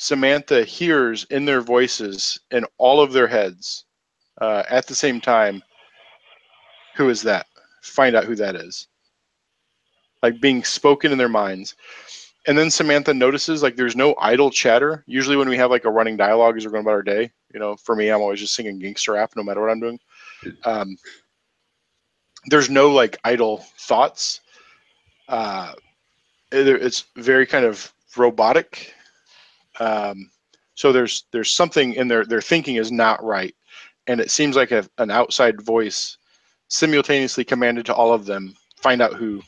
Samantha hears in their voices in all of their heads at the same time, who is that? Find out who that is. Like being spoken in their minds. And then Samantha notices like there's no idle chatter. Usually when we have like a running dialogue as we're going about our day, for me, I'm always just singing gangster rap no matter what I'm doing. There's no like idle thoughts. It's very kind of robotic. So there's something in their thinking is not right, and it seems like an outside voice simultaneously commanded to all of them find out who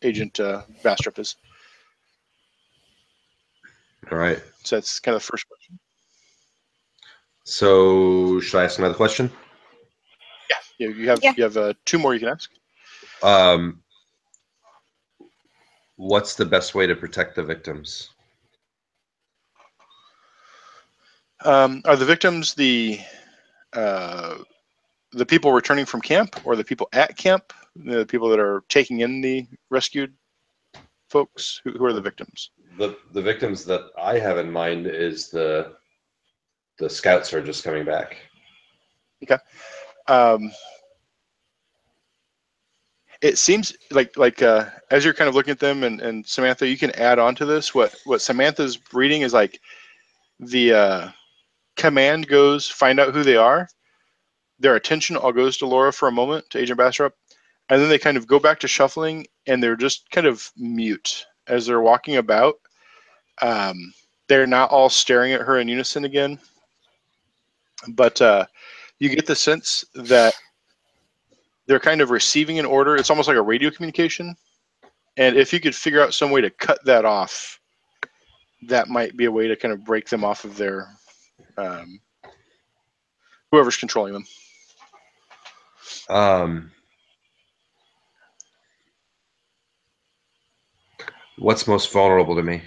Agent Bastrop is. All right. So that's kind of the first question. So should I ask another question? Yeah, you have 2 more you can ask. What's the best way to protect the victims? Are the victims the people returning from camp, or the people at camp, the people that are taking in the rescued folks? Who are the victims? The victims that I have in mind is the scouts are just coming back. Okay. It seems like as you're kind of looking at them, and Samantha, you can add on to this. What Samantha's reading is like the command goes, find out who they are. Their attention all goes to Laura for a moment, to Agent Bastrop, and then they kind of go back to shuffling, and they're just kind of mute as they're walking about. They're not all staring at her in unison again, but you get the sense that they're kind of receiving an order. It's almost like a radio communication. And if you could figure out some way to cut that off, that might be a way to kind of break them off of their whoever's controlling them. What's most vulnerable to me?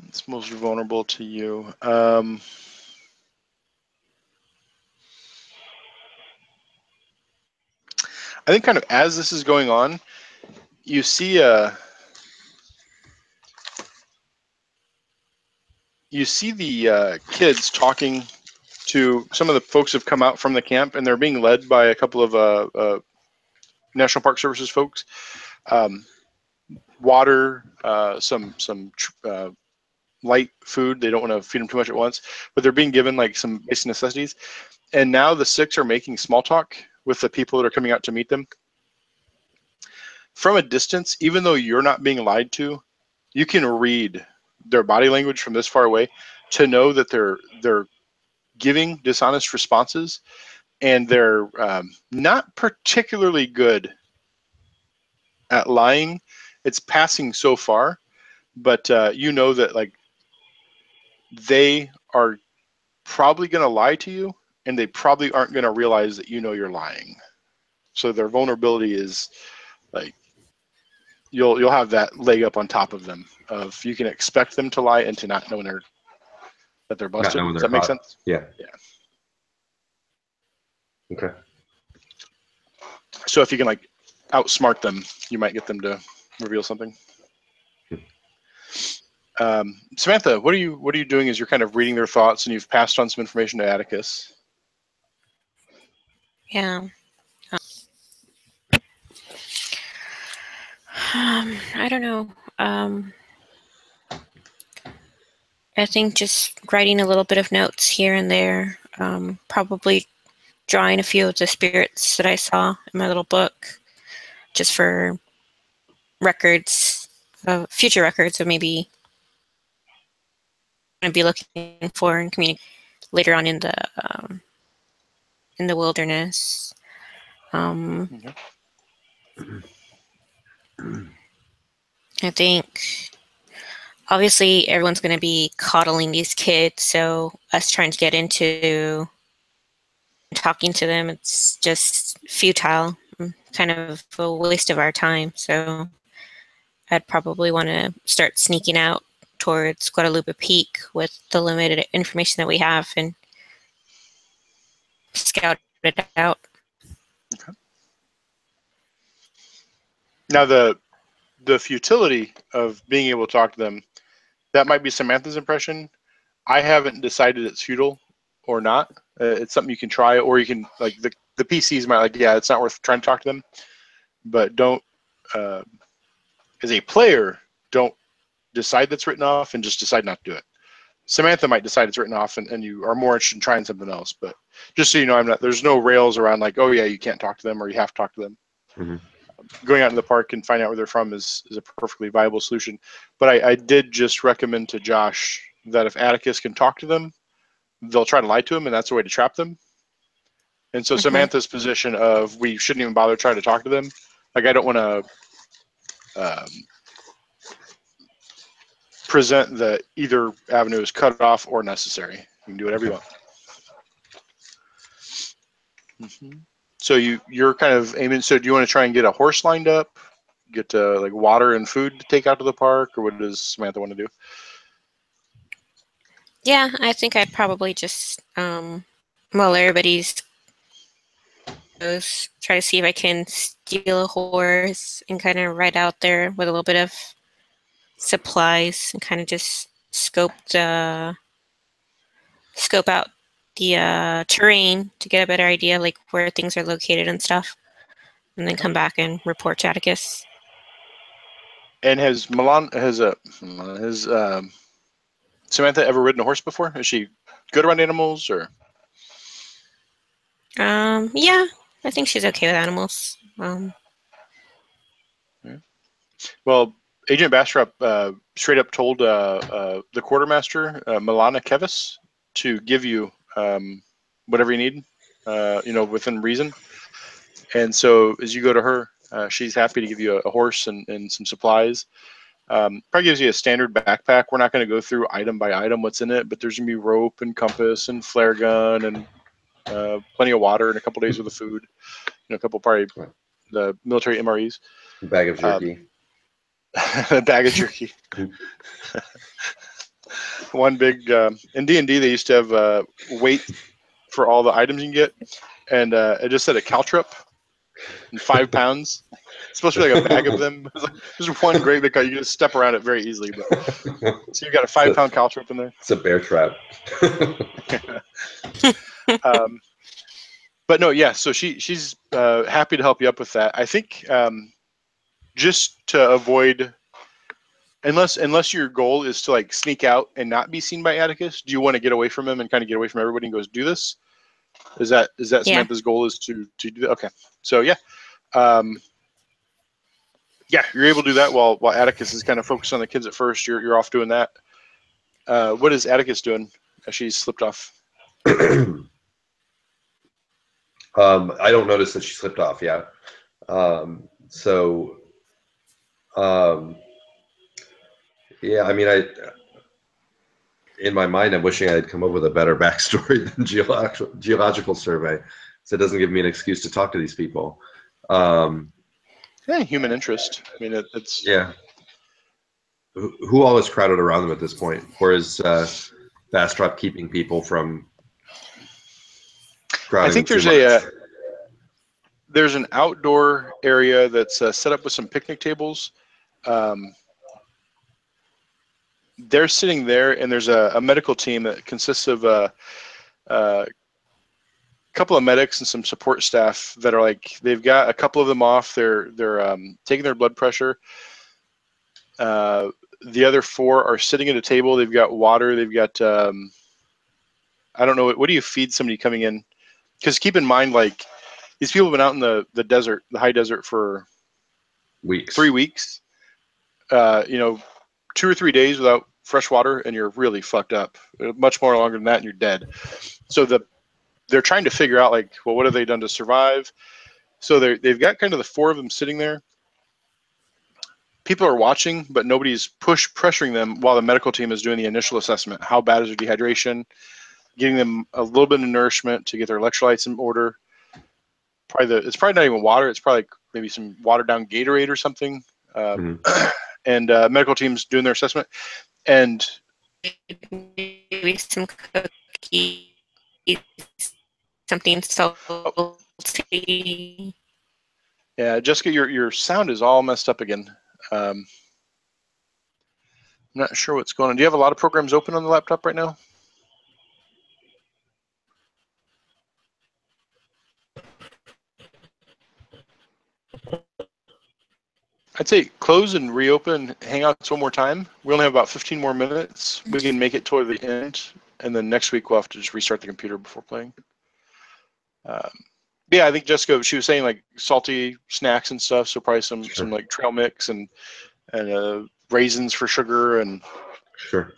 It's most vulnerable to you. I think kind of as this is going on, you see the kids talking to some of the folks who have come out from the camp, and they're being led by a couple of National Park Services folks. Water, some light food. They don't want to feed them too much at once, but they're being given like some basic necessities. And now the 6 are making small talk with the people that are coming out to meet them. From a distance, even though you're not being lied to, you can read their body language from this far away to know that they're giving dishonest responses, and they're not particularly good at lying. It's passing so far, but you know that like they are probably going to lie to you, and they probably aren't going to realize that you're lying. So their vulnerability is like you'll have that leg up on top of them. Of you can expect them to lie and to not know that they're busted. Does that make sense? Yeah. Yeah. Okay. So if you can like outsmart them, you might get them to reveal something. Samantha, what are you doing as you're kind of reading their thoughts, and you've passed on some information to Atticus? Yeah. I don't know. I think just writing a little bit of notes here and there, probably drawing a few of the spirits that I saw in my little book, just for records, future records of maybe going to be looking for and communicate later on in the wilderness. I think obviously everyone's going to be coddling these kids, so us trying to get into talking to them, it's just futile, kind of a waste of our time. So I'd probably want to start sneaking out towards Guadalupe Peak with the limited information that we have and scout it out. Okay. Now the futility of being able to talk to them, that might be Samantha's impression. I haven't decided it's futile or not. It's something you can try, or you can, like, the PCs might, like, yeah, it's not worth trying to talk to them, but don't, as a player, don't decide that's written off and just decide not to do it. Samantha might decide it's written off, and you are more interested in trying something else. But just so you know, there's no rails around like, oh yeah, you can't talk to them or you have to talk to them. Mm-hmm. Going out in the park and finding out where they're from is a perfectly viable solution. But I did just recommend to Josh that if Atticus can talk to them, they'll try to lie to him, and that's a way to trap them. And so Samantha's position of we shouldn't even bother trying to talk to them, like, I don't want to present that either avenue is cut off or necessary. You can do whatever you want. So you're kind of aiming. So do you want to try and get a horse lined up, get like water and food to take out to the park, or what does Samantha want to do? Yeah, I think I'd probably just, while everybody's goes, try to see if I can steal a horse and kind of ride out there with a little bit of supplies and kind of just scope out the terrain to get a better idea, like where things are located and stuff, and then come back and report to Atticus. And has Samantha ever ridden a horse before? Is she good around animals, or? Yeah, I think she's okay with animals. Well, Agent Bastrop straight up told the quartermaster, Milana Kevis, to give you whatever you need, within reason. And so as you go to her, she's happy to give you a horse and some supplies. Probably gives you a standard backpack. We're not going to go through item by item what's in it, but there's going to be rope and compass and flare gun and plenty of water and a couple days worth of food. A couple probably the military MREs. A bag of jerky. A bag of jerky. One big in D&D they used to have weight for all the items you can get, and it just said a caltrip and 5 pounds. It's supposed to be like a bag of them. There's one great big cut. You can just step around it very easily. But so you've got a 5-pound caltrip in there. It's a bear trap. But no, yeah. So she's happy to help you up with that. I think just to avoid, unless your goal is to like sneak out and not be seen by Atticus, do you want to get away from him and kind of get away from everybody and goes do this? Is that Samantha's goal is to do that? Okay. So yeah. You're able to do that while Atticus is kind of focused on the kids at first. You're off doing that. What is Atticus doing as she's slipped off? I don't notice that she slipped off yet. Yeah, I mean, in my mind, I'm wishing I had come up with a better backstory than geological survey, so it doesn't give me an excuse to talk to these people. Human interest. I mean, it's yeah. Who all is crowded around them at this point? Or is Bastrop keeping people from crowding? I think there's an outdoor area that's set up with some picnic tables. They're sitting there, and there's a medical team that consists of a couple of medics and some support staff that are like, they've got a couple of them off. They're taking their blood pressure. the other 4 are sitting at a table. They've got water. They've got I don't know, what do you feed somebody coming in? Because keep in mind, like, these people have been out in the desert, the high desert, for weeks. 3 weeks. 2 or 3 days without fresh water, and you're really fucked up. Much more longer than that, and you're dead. So they're trying to figure out, like, well, what have they done to survive? So they've got kind of the 4 of them sitting there. People are watching, but nobody's pressuring them while the medical team is doing the initial assessment. How bad is their dehydration? Getting them a little bit of nourishment to get their electrolytes in order. It's probably not even water. It's probably maybe some watered down Gatorade or something. And medical team's doing their assessment. And maybe some cookies, something salty. Yeah, Jessica, your sound is all messed up again. I'm not sure what's going on. Do you have a lot of programs open on the laptop right now? I'd say close and reopen Hangouts one more time. We only have about 15 more minutes. We can make it toward the end, and then next week we'll have to just restart the computer before playing. Yeah, I think Jessica, she was saying like salty snacks and stuff, so probably some like trail mix and raisins for sugar and Sure.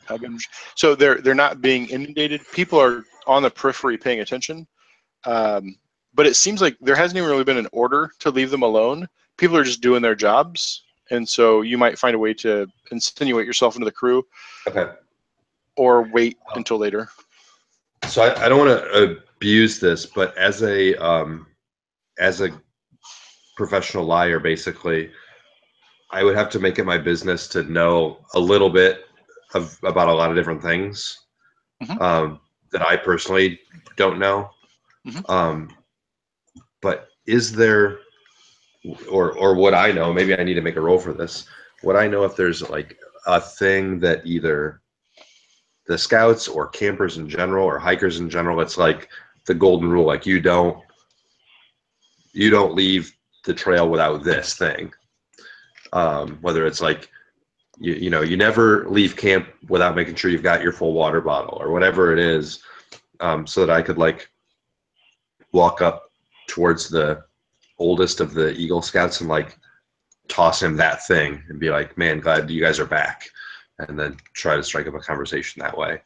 So they're not being inundated. People are on the periphery paying attention, but it seems like there hasn't even really been an order to leave them alone. People are just doing their jobs, and so you might find a way to insinuate yourself into the crew, or wait until later. So I don't want to abuse this, but as a professional liar, basically, I would have to make it my business to know a little bit about a lot of different things that I personally don't know. But is there, or would I know? Maybe I need to make a role for this. Would I know if there's like a thing that either the scouts or campers in general or hikers in general, it's like the golden rule, like you don't leave the trail without this thing. Whether it's like you never leave camp without making sure you've got your full water bottle or whatever it is, so that I could like walk up towards the oldest of the Eagle Scouts and like toss him that thing and be like, man, glad you guys are back, and then try to strike up a conversation that way.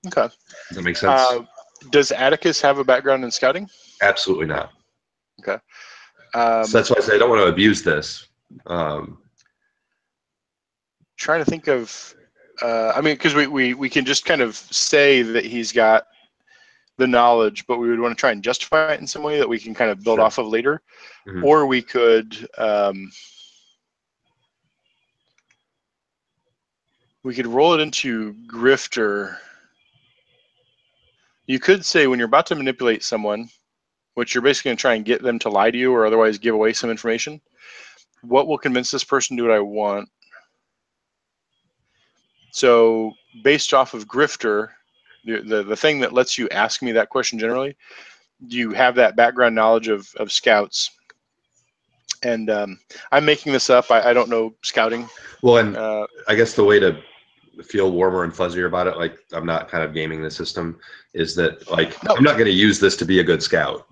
Okay. Does that make sense? Does Atticus have a background in scouting? Absolutely not. Okay. So that's why I say I don't want to abuse this. Trying to think of, I mean, because we can just kind of say that he's got the knowledge, but we would want to try and justify it in some way that we can kind of build off of later. Or we could roll it into Grifter. You could say when you're about to manipulate someone, which you're basically going to try and get them to lie to you or otherwise give away some information, what will convince this person to do what I want? So based off of Grifter, the thing that lets you ask me that question generally, you have that background knowledge of scouts. And I'm making this up. I don't know scouting. Well, and I guess the way to feel warmer and fuzzier about it, like I'm not kind of gaming the system, is that like I'm not going to use this to be a good scout.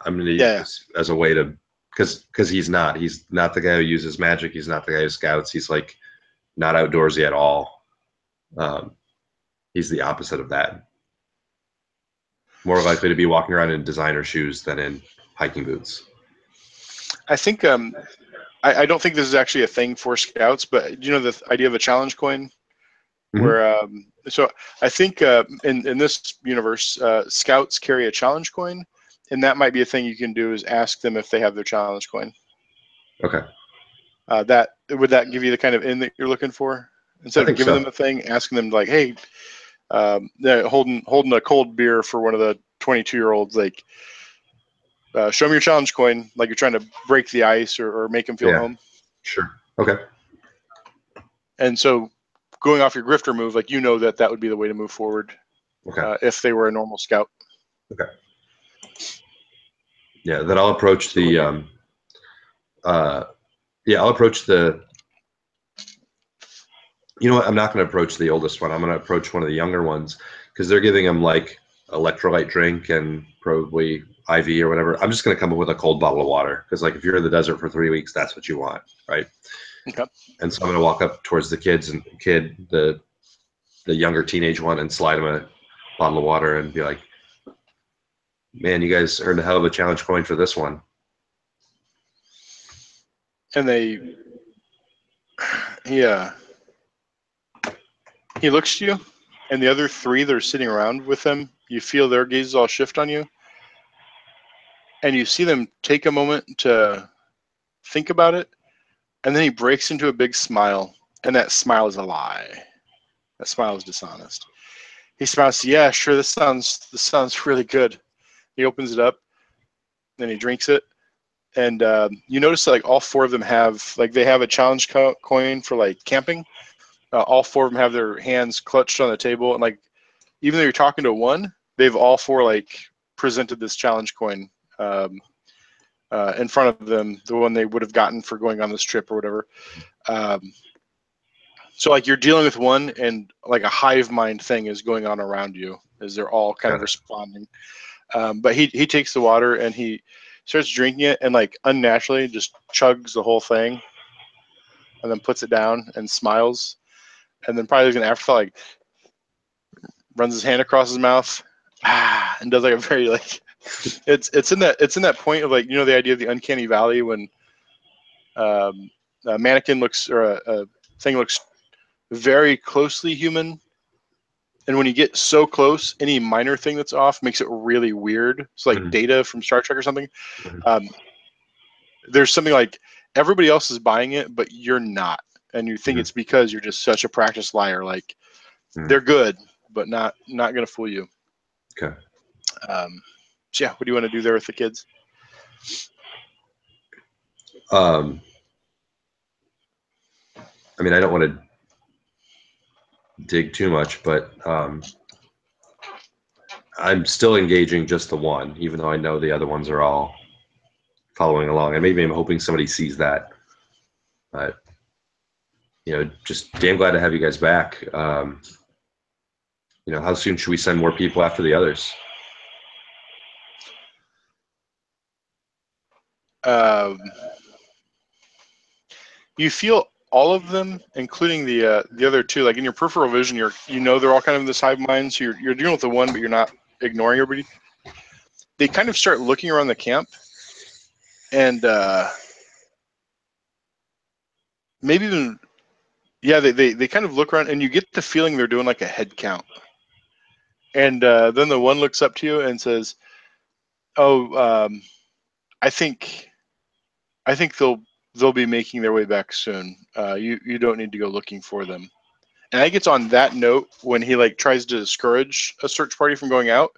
I'm going to use this as a way to, because he's not the guy who uses magic. He's not the guy who scouts. He's like not outdoorsy at all. He's the opposite of that. More likely to be walking around in designer shoes than in hiking boots. I think I don't think this is actually a thing for scouts, but you know the idea of a challenge coin, where so I think in this universe, scouts carry a challenge coin, and that might be a thing you can do is ask them if they have their challenge coin. Okay. That would that give you the kind of in that you're looking for? Instead of giving them a thing, asking them like, hey, holding a cold beer for one of the 22-year-olds, like, show me your challenge coin, like you're trying to break the ice or make them feel at home. Sure. Okay. And so going off your Grifter move, like you know that would be the way to move forward. Okay. If they were a normal scout. Okay. Yeah, then I'll approach the I'll approach the You know what? I'm not going to approach the oldest one. I'm going to approach one of the younger ones because they're giving him like electrolyte drink and probably IV or whatever. I'm just going to come up with a cold bottle of water because, like, if you're in the desert for 3 weeks, that's what you want, right? Okay. And so I'm going to walk up towards the the younger teenage one, and slide him a bottle of water and be like, "Man, you guys earned a hell of a challenge coin for this one." And he looks at you, and the other three that are sitting around with him, you feel their gazes all shift on you, and you see them take a moment to think about it, and then he breaks into a big smile, and that smile is a lie. That smile is dishonest. He smiles, yeah, sure, this sounds really good. He opens it up, then he drinks it, and you notice that, like, all four of them have, like, they have a challenge coin for, like, camping. All four of them have their hands clutched on the table, and, like, even though you're talking to one, they've all four, like, presented this challenge coin in front of them, the one they would have gotten for going on this trip or whatever. So, like, you're dealing with one, and, like, a hive mind thing is going on around you as they're all kind of responding. But he takes the water and he starts drinking it, and, like, unnaturally just chugs the whole thing, and then puts it down and smiles, and then probably an afterthought, like, runs his hand across his mouth, and does, like, a very, like, it's in that point of, like, you know, the idea of the uncanny valley when a mannequin looks, or a thing looks very closely human, and when you get so close, any minor thing that's off makes it really weird. It's like Data from Star Trek or something. There's something like everybody else is buying it, but you're not, and you think it's because you're just such a practiced liar. Like, they're good, but not gonna fool you. Okay. So yeah, what do you want to do there with the kids? I mean, I don't want to dig too much, but I'm still engaging just the one, even though I know the other ones are all following along. And maybe I'm hoping somebody sees that. But, you know, just damn glad to have you guys back. You know, how soon should we send more people after the others? You feel all of them, including the other two, like in your peripheral vision, you know they're all kind of in this hive mind. So you're dealing with the one, but you're not ignoring everybody. They kind of start looking around the camp, and maybe even, yeah, they kind of look around, and you get the feeling they're doing like a head count. And then the one looks up to you and says, "Oh, I think they'll be making their way back soon. You don't need to go looking for them." And I think it's on that note when he, like, tries to discourage a search party from going out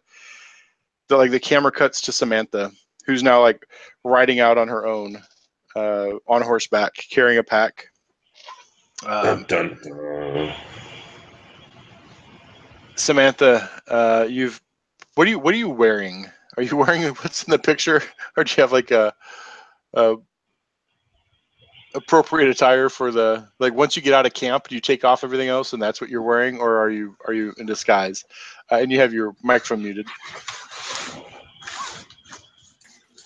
that, like, the camera cuts to Samantha, who's now, like, riding out on her own, on horseback, carrying a pack. Dun, dun, dun. Samantha, what are you wearing? Are you wearing what's in the picture, or do you have, like, a appropriate attire for the, like, once you get out of camp, do you take off everything else and that's what you're wearing, or are you in disguise? And you have your microphone muted.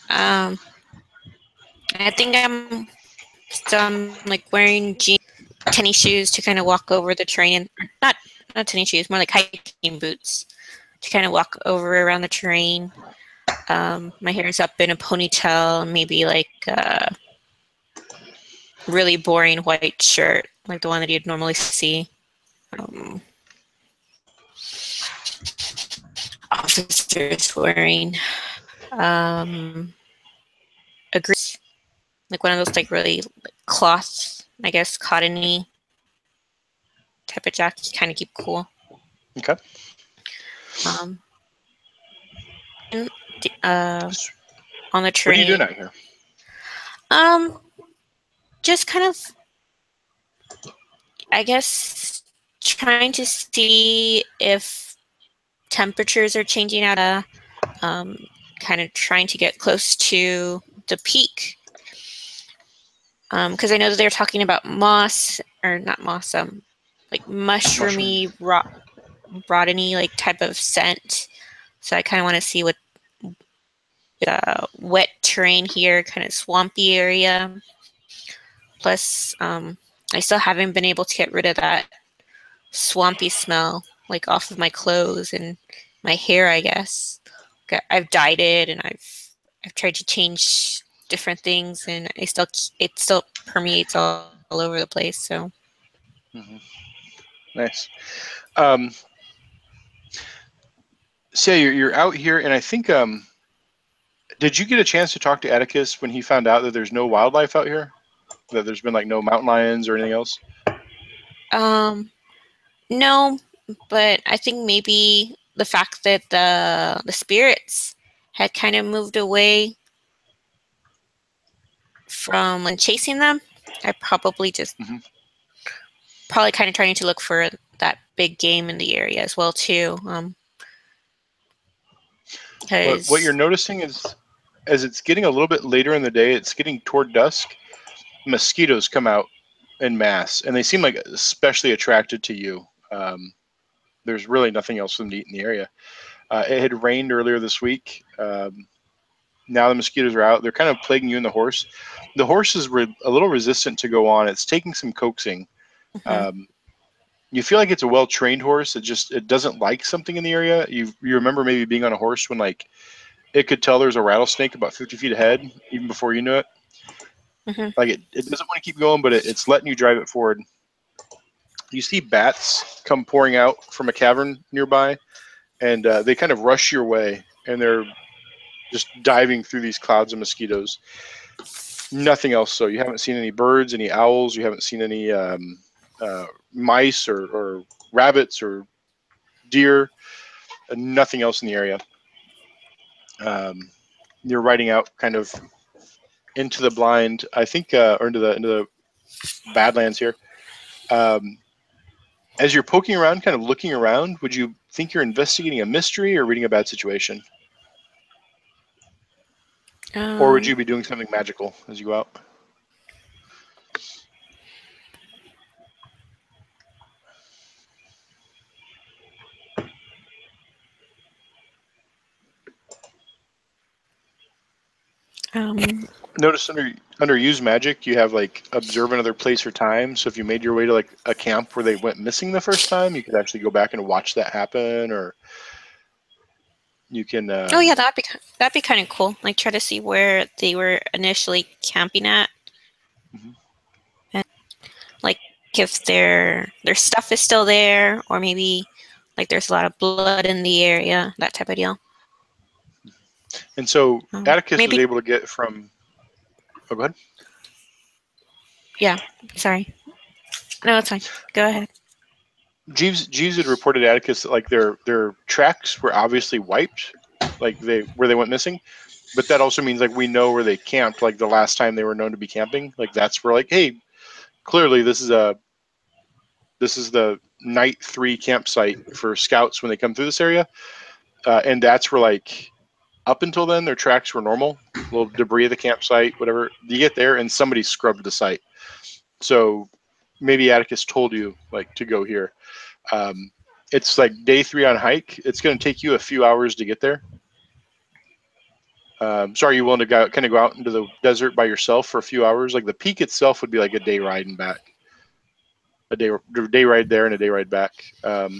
I think I'm still like wearing jeans, tennis shoes to kind of walk over the terrain. Not tennis shoes, more like hiking boots to kind of walk over around the terrain. My hair is up in a ponytail, maybe like a really boring white shirt, like the one that you'd normally see. Officers wearing a green, like one of those like really cloth, I guess, cottony type of jacket, kind of keep cool. Okay. On the train. What are you doing out here? Just kind of, I guess, trying to see if temperatures are changing out. Kind of trying to get close to the peak. Because I know that they're talking about moss, or not moss, like mushroomy, rotteny like type of scent. So I kind of want to see what the wet terrain here, kind of swampy area. Plus, I still haven't been able to get rid of that swampy smell, like off of my clothes and my hair, I guess. I've dyed it, and I've tried to change different things, and it still permeates all over the place. So Nice. So you're out here, and I think did you get a chance to talk to Atticus when he found out that there's no wildlife out here? That there's been like no mountain lions or anything else? No, but I think maybe the fact that the spirits had kind of moved away from when chasing them, I probably just probably kind of trying to look for that big game in the area as well too. What you're noticing is, as it's getting a little bit later in the day, it's getting toward dusk, mosquitoes come out en masse, and they seem like especially attracted to you. There's really nothing else for them to eat in the area. It had rained earlier this week. Now the mosquitoes are out. They're kind of plaguing you and the horse. The horse is a little resistant to go on. It's taking some coaxing. You feel like it's a well-trained horse. It doesn't like something in the area. You remember maybe being on a horse when like it could tell there's a rattlesnake about 50 feet ahead even before you knew it. Like it doesn't want to keep going, but it's letting you drive it forward. You see bats come pouring out from a cavern nearby, and they kind of rush your way, and they're just diving through these clouds of mosquitoes. Nothing else. So you haven't seen any birds, any owls. You haven't seen any mice or rabbits or deer. Nothing else in the area. You're riding out kind of into the blind, I think, or into the Badlands here. As you're poking around, kind of looking around, would you think you're investigating a mystery or reading a bad situation? Or would you be doing something magical as you go out? Notice under use magic, you have like observe another place or time. So if you made your way to like a camp where they went missing the first time, you could actually go back and watch that happen, or you can. Oh yeah, that'd be kind of cool. Like try to see where they were initially camping at, and like if their stuff is still there, or maybe like there's a lot of blood in the area, that type of deal. And so Atticus was maybe able to get from. Oh, go ahead. Yeah, sorry. No, it's fine. Go ahead. Jeeves had reported to Atticus that like their tracks were obviously wiped, like where they went missing. But that also means like we know where they camped, like the last time they were known to be camping. Like that's where like, hey, clearly this is the night 3 campsite for scouts when they come through this area, and that's where like up until then their tracks were normal, little debris of the campsite, whatever. You get there and somebody scrubbed the site, so maybe Atticus told you like to go here. It's like day 3 on hike. It's going to take you a few hours to get there. So are you willing to kind of go out into the desert by yourself for a few hours? Like the peak itself would be like a day ride and back. A day ride there and a day ride back. But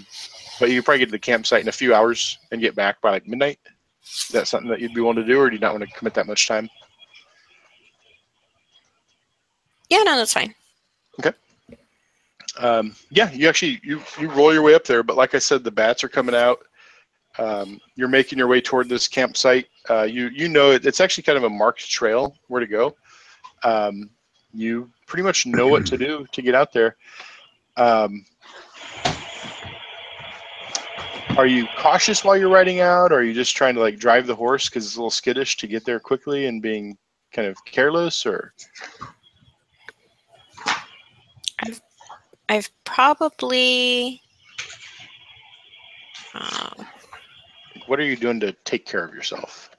you could probably get to the campsite in a few hours and get back by like midnight. Is that something that you'd be willing to do, or do you not want to commit that much time? Yeah, no, that's fine. Okay. Yeah, you roll your way up there, but like I said, the bats are coming out. You're making your way toward this campsite. You know it's actually kind of a marked trail where to go. You pretty much know what to do to get out there. Are you cautious while you're riding out, or are you just trying to like drive the horse because it's a little skittish to get there quickly and being kind of careless, or? I've probably. What are you doing to take care of yourself?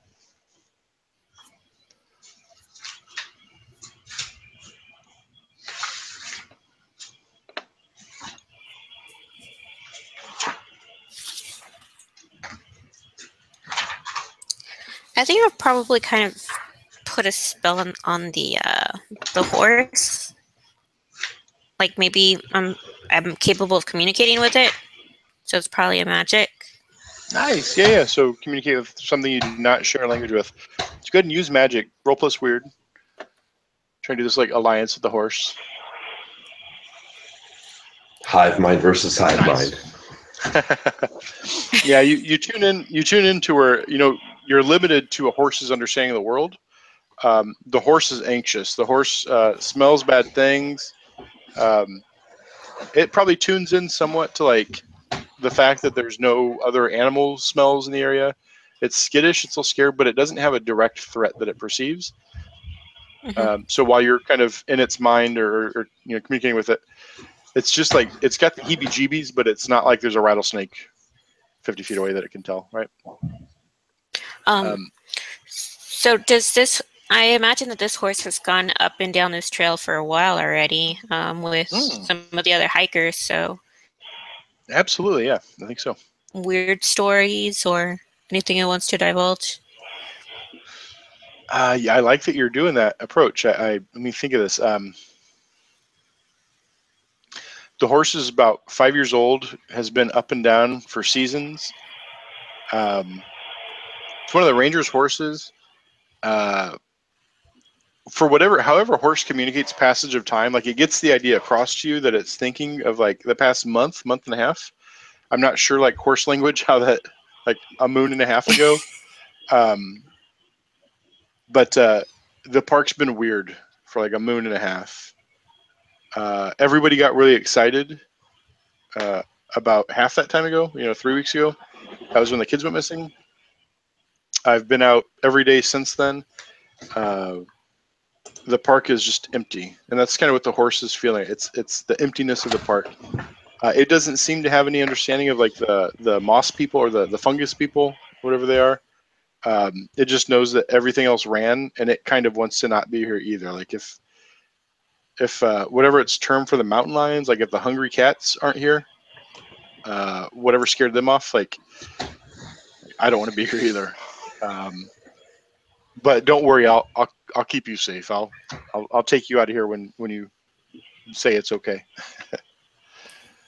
I think I'll probably kind of put a spell on the horse. Like maybe I'm capable of communicating with it, so it's probably a magic. Nice. Yeah, yeah. So communicate with something you do not share a language with. Just go ahead and use magic. Roll plus weird. Try to do this like alliance with the horse. Hive mind versus hive Nice. mind. Yeah, you tune in. You tune into where you're limited to a horse's understanding of the world. The horse is anxious. The horse smells bad things. It probably tunes in somewhat to like the fact that there's no other animal smells in the area. It's skittish. It's a little scared, but it doesn't have a direct threat that it perceives. So while you're kind of in its mind or communicating with it, it's just like it's got the heebie-jeebies, but it's not like there's a rattlesnake 50 feet away that it can tell, right? So does this? I imagine that this horse has gone up and down this trail for a while already with some of the other hikers. So absolutely, yeah, I think so. Weird stories or anything it wants to divulge? Yeah, I like that you're doing that approach. Let me think of this. The horse is about 5 years old, has been up and down for seasons. It's one of the ranger's horses. However horse communicates passage of time, like it gets the idea across to you that it's thinking of like the past month and a half. I'm not sure like horse language, how that, like a moon and a half ago. But the park's been weird for like a moon and a half. Everybody got really excited about half that time ago, 3 weeks ago. That was when the kids went missing. I've been out every day since then. The park is just empty, and that's kind of what the horse is feeling. It's the emptiness of the park. It doesn't seem to have any understanding of like the moss people or the fungus people, whatever they are. It just knows that everything else ran, and it kind of wants to not be here either. Like if whatever its term for the mountain lions, like if the hungry cats aren't here, whatever scared them off, like I don't want to be here either. But don't worry, I'll keep you safe. I'll take you out of here when you say it's okay.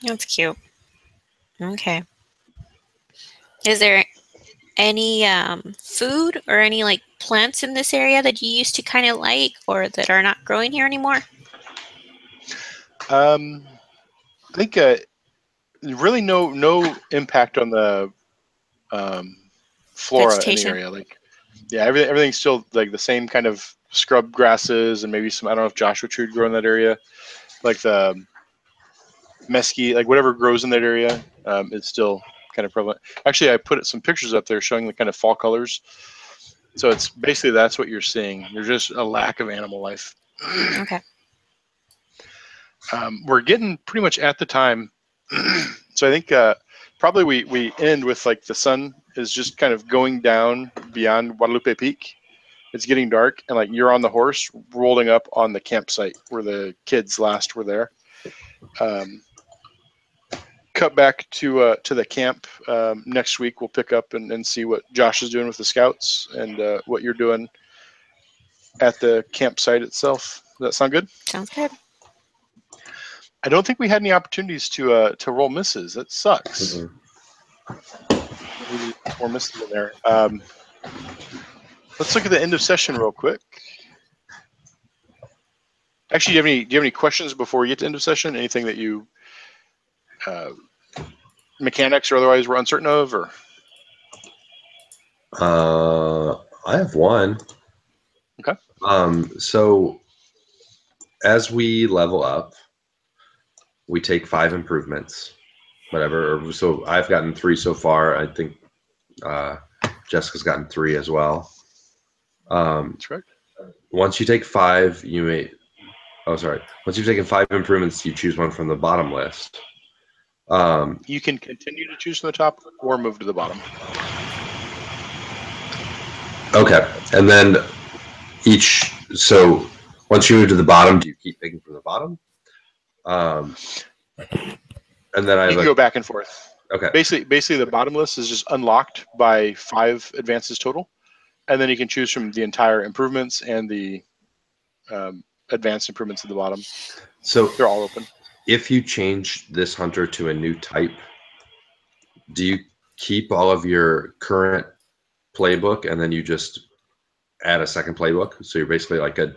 That's cute. Okay. Is there any food or any like plants in this area that you used to kind of like or that are not growing here anymore? I think really no impact on the flora Vegetation. in the area. Like, yeah, everything's still like the same kind of scrub grasses and maybe some. I don't know if Joshua tree would grow in that area, like the mesquite, like whatever grows in that area, is still kind of prevalent. Actually, I put some pictures up there showing the kind of fall colors. So it's basically that's what you're seeing. There's just a lack of animal life. Okay. We're getting pretty much at the time. So I think probably we end with like the sun is just kind of going down beyond Guadalupe Peak. It's getting dark, and like you're on the horse rolling up on the campsite where the kids last were there. Cut back to the camp next week. We'll pick up and see what Josh is doing with the scouts and what you're doing at the campsite itself. Does that sound good? Sounds good. I don't think we had any opportunities to roll misses. That sucks. Maybe more misses in there. Let's look at the end of session real quick. Actually, do you have any questions before we get to end of session? Anything that you mechanics or otherwise were uncertain of, or? I have one. Okay. So as we level up, we take 5 improvements, whatever. So I've gotten 3 so far. I think Jessica's gotten 3 as well. That's right. Once you take 5, you may. Oh, sorry. Once you've taken 5 improvements, you choose one from the bottom list. You can continue to choose from the top or move to the bottom. Okay, and then so once you move to the bottom, do you keep picking from the bottom? And then you can go back and forth. Okay. Basically, the bottom list is just unlocked by 5 advances total. and then you can choose from the entire improvements and the advanced improvements at the bottom. So they're all open. If you change this hunter to a new type, do you keep all of your current playbook and then you just add a second playbook? So you're basically like a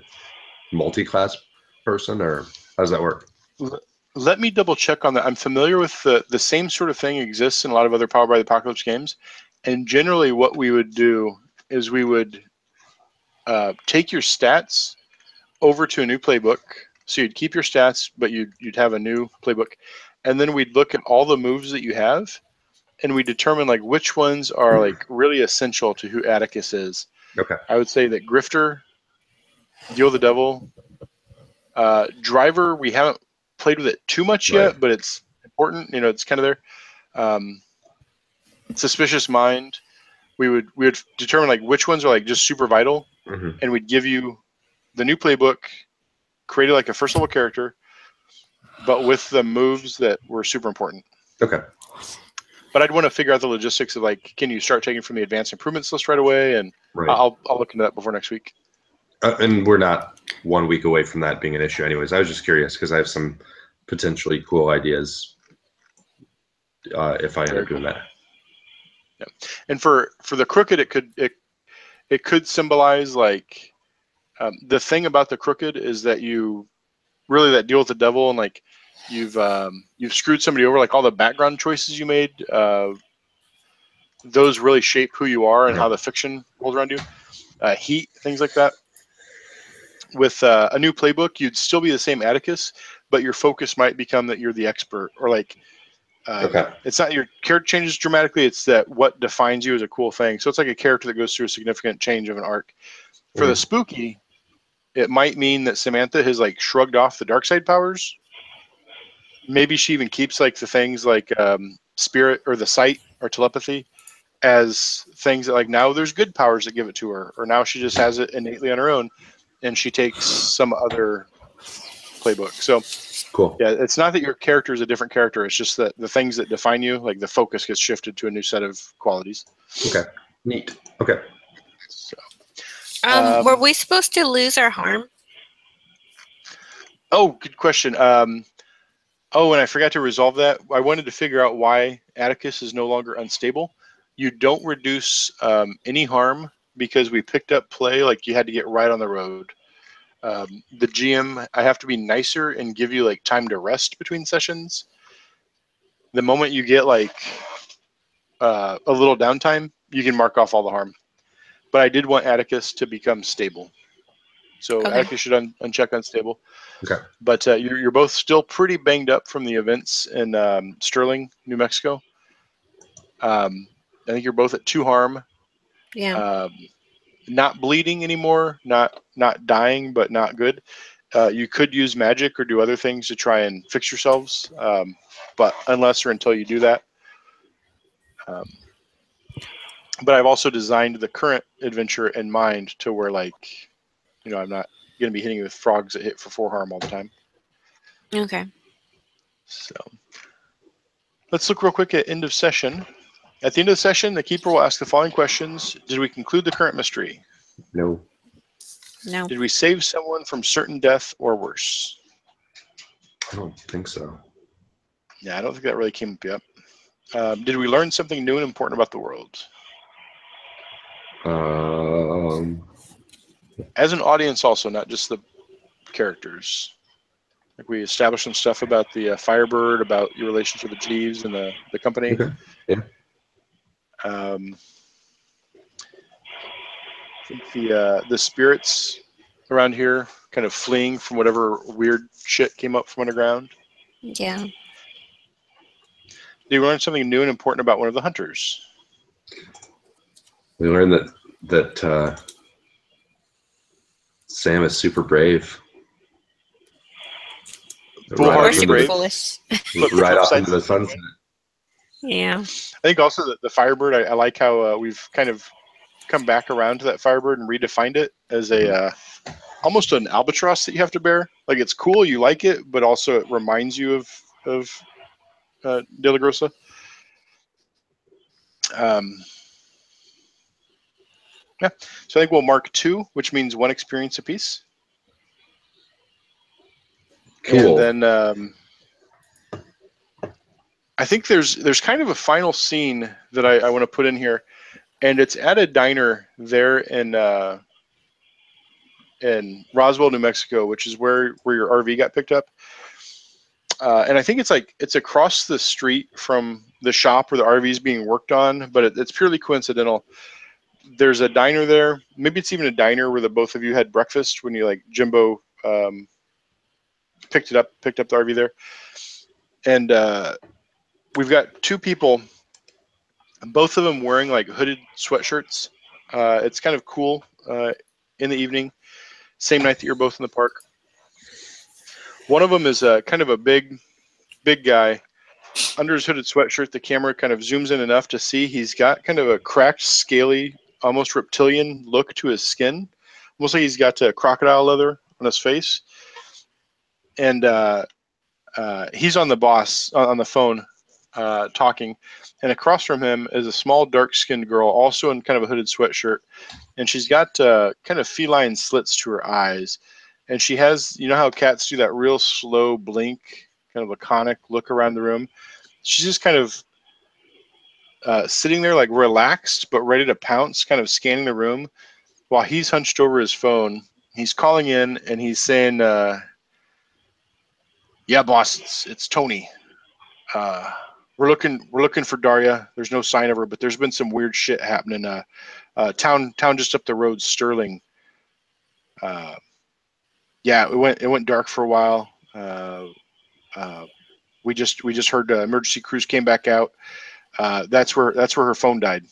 multi-class person, or how does that work? Let me double check on that. I'm familiar with the same sort of thing exists in a lot of other Powered by the Apocalypse games. And generally what we would do is we would take your stats over to a new playbook. So you'd keep your stats, but you'd have a new playbook. And then we'd look at all the moves that you have, and we determine like which ones are like really essential to who Atticus is. Okay. I would say that Grifter, Deal the Devil, Driver, we haven't played with it too much yet, but it's important. You know, it's kind of there. Suspicious Mind, we would determine like which ones are like just super vital, and we'd give you the new playbook, created like a first level character, but with the moves that were super important. Okay. But I'd want to figure out the logistics of like, can you start taking from the advanced improvements list right away? And I'll look into that before next week. And we're not 1 week away from that being an issue anyways. I was just curious because I have some potentially cool ideas if I end up doing that. Yeah. And for the Crooked, it could symbolize like the thing about the Crooked is that you really that deal with the devil, and like you've screwed somebody over. Like all the background choices you made, those really shape who you are and how the fiction rolls around you. Heat, things like that. With a new playbook, you'd still be the same Atticus, but your focus might become that you're the expert, or like it's not your character changes dramatically. It's that what defines you is a cool thing. So it's like a character that goes through a significant change of an arc. For the spooky, it might mean that Samantha has like shrugged off the dark side powers. Maybe she even keeps like the things like spirit or the sight or telepathy as things that like now there's good powers that give it to her, or now she just has it innately on her own, and she takes some other playbook. So cool. Yeah, it's not that your character is a different character. It's just that the things that define you, like the focus gets shifted to a new set of qualities. Okay. Neat. Okay. So, were we supposed to lose our harm? Oh, good question. And I forgot to resolve that. I wanted to figure out why Atticus is no longer unstable. You don't reduce any harm because we picked up play like you had to get right on the road. The GM, I have to be nicer and give you like time to rest between sessions. The moment you get like a little downtime, you can mark off all the harm. But I did want Atticus to become stable. So Atticus should uncheck unstable. Okay. But you're both still pretty banged up from the events in Sterling, New Mexico. I think you're both at 2 harm. Yeah. Not bleeding anymore, not dying, but not good. You could use magic or do other things to try and fix yourselves, but unless or until you do that. But I've also designed the current adventure in mind to where, like, you know, I'm not going to be hitting you with frogs that hit for 4 harm all the time. Okay. So let's look real quick at end of session. At the end of the session, the keeper will ask the following questions. Did we conclude the current mystery? No. No. Did we save someone from certain death or worse? I don't think so. Yeah, I don't think that really came up yet. Did we learn something new and important about the world? As an audience also, not just the characters. Like we established some stuff about the Firebird, about your relationship with the Jeeves and the company. Okay. Yeah. I think the spirits around here kind of fleeing from whatever weird shit came up from underground. Yeah. Did we learn something new and important about one of the hunters? We learned that Sam is super brave. Foolhardy, brave. Foolish. Right off into the sunset. Yeah. I think also that the Firebird, I like how we've kind of come back around to that Firebird and redefined it as a almost an albatross that you have to bear. Like it's cool, you like it, but also it reminds you of De La Grossa. Yeah. So I think we'll mark 2, which means 1 experience apiece. Cool. And then I think there's kind of a final scene that I want to put in here, and it's at a diner there in Roswell, New Mexico, which is where your RV got picked up. And I think it's across the street from the shop where the RV is being worked on, but it's purely coincidental. There's a diner there. Maybe it's even a diner where the both of you had breakfast when you like Jimbo picked up the RV there. And we've got 2 people, both of them wearing like hooded sweatshirts. It's kind of cool in the evening, same night that you're both in the park. One of them is kind of a big guy. Under his hooded sweatshirt, the camera kind of zooms in enough to see he's got kind of a cracked, scaly, almost reptilian look to his skin. Almost like he's got crocodile leather on his face. And he's on the phone talking. And across from him is a small, dark-skinned girl, also in kind of a hooded sweatshirt. And she's got kind of feline slits to her eyes. And she has, you know how cats do that real slow blink, kind of laconic look around the room? She's just kind of sitting there like relaxed but ready to pounce, kind of scanning the room while he's hunched over his phone. He's calling in and he's saying, yeah, boss, it's Tony. We're looking for Daria. There's no sign of her, but there's been some weird shit happening. Town just up the road, Sterling. Yeah, it went dark for a while. We just heard emergency crews came back out. That's where her phone died,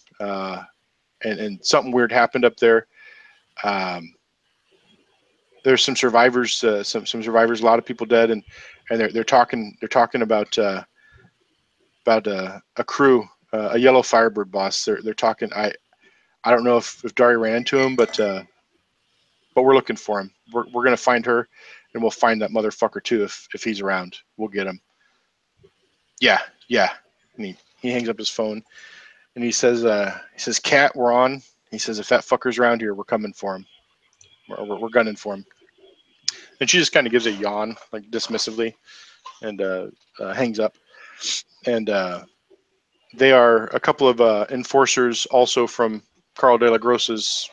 and something weird happened up there. There's some survivors, some survivors. A lot of people dead, and they're talking about a crew, a yellow Firebird boss. They're talking. I don't know if Daria ran into him, but we're looking for him. We're gonna find her, and we'll find that motherfucker too if he's around. We'll get him. Yeah. And he hangs up his phone, and he says, "Cat, we're on." He says, "If that fucker's around here, we're coming for him. We're gunning for him." And she just kind of gives a yawn, like dismissively, and hangs up. And they are a couple of enforcers, also from Carl De La Grossa's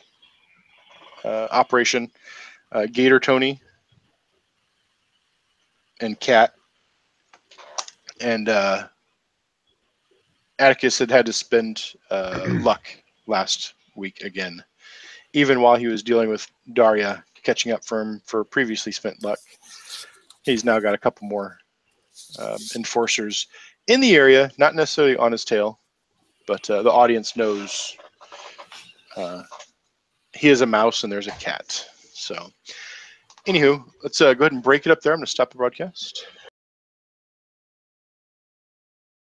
operation. Gator Tony and Cat. And Atticus had to spend luck last week again, even while he was dealing with Daria, catching up for him for previously spent luck. He's now got a couple more enforcers in the area, not necessarily on his tail, but the audience knows he is a mouse and there's a cat. So, anywho, let's go ahead and break it up there. I'm going to stop the broadcast.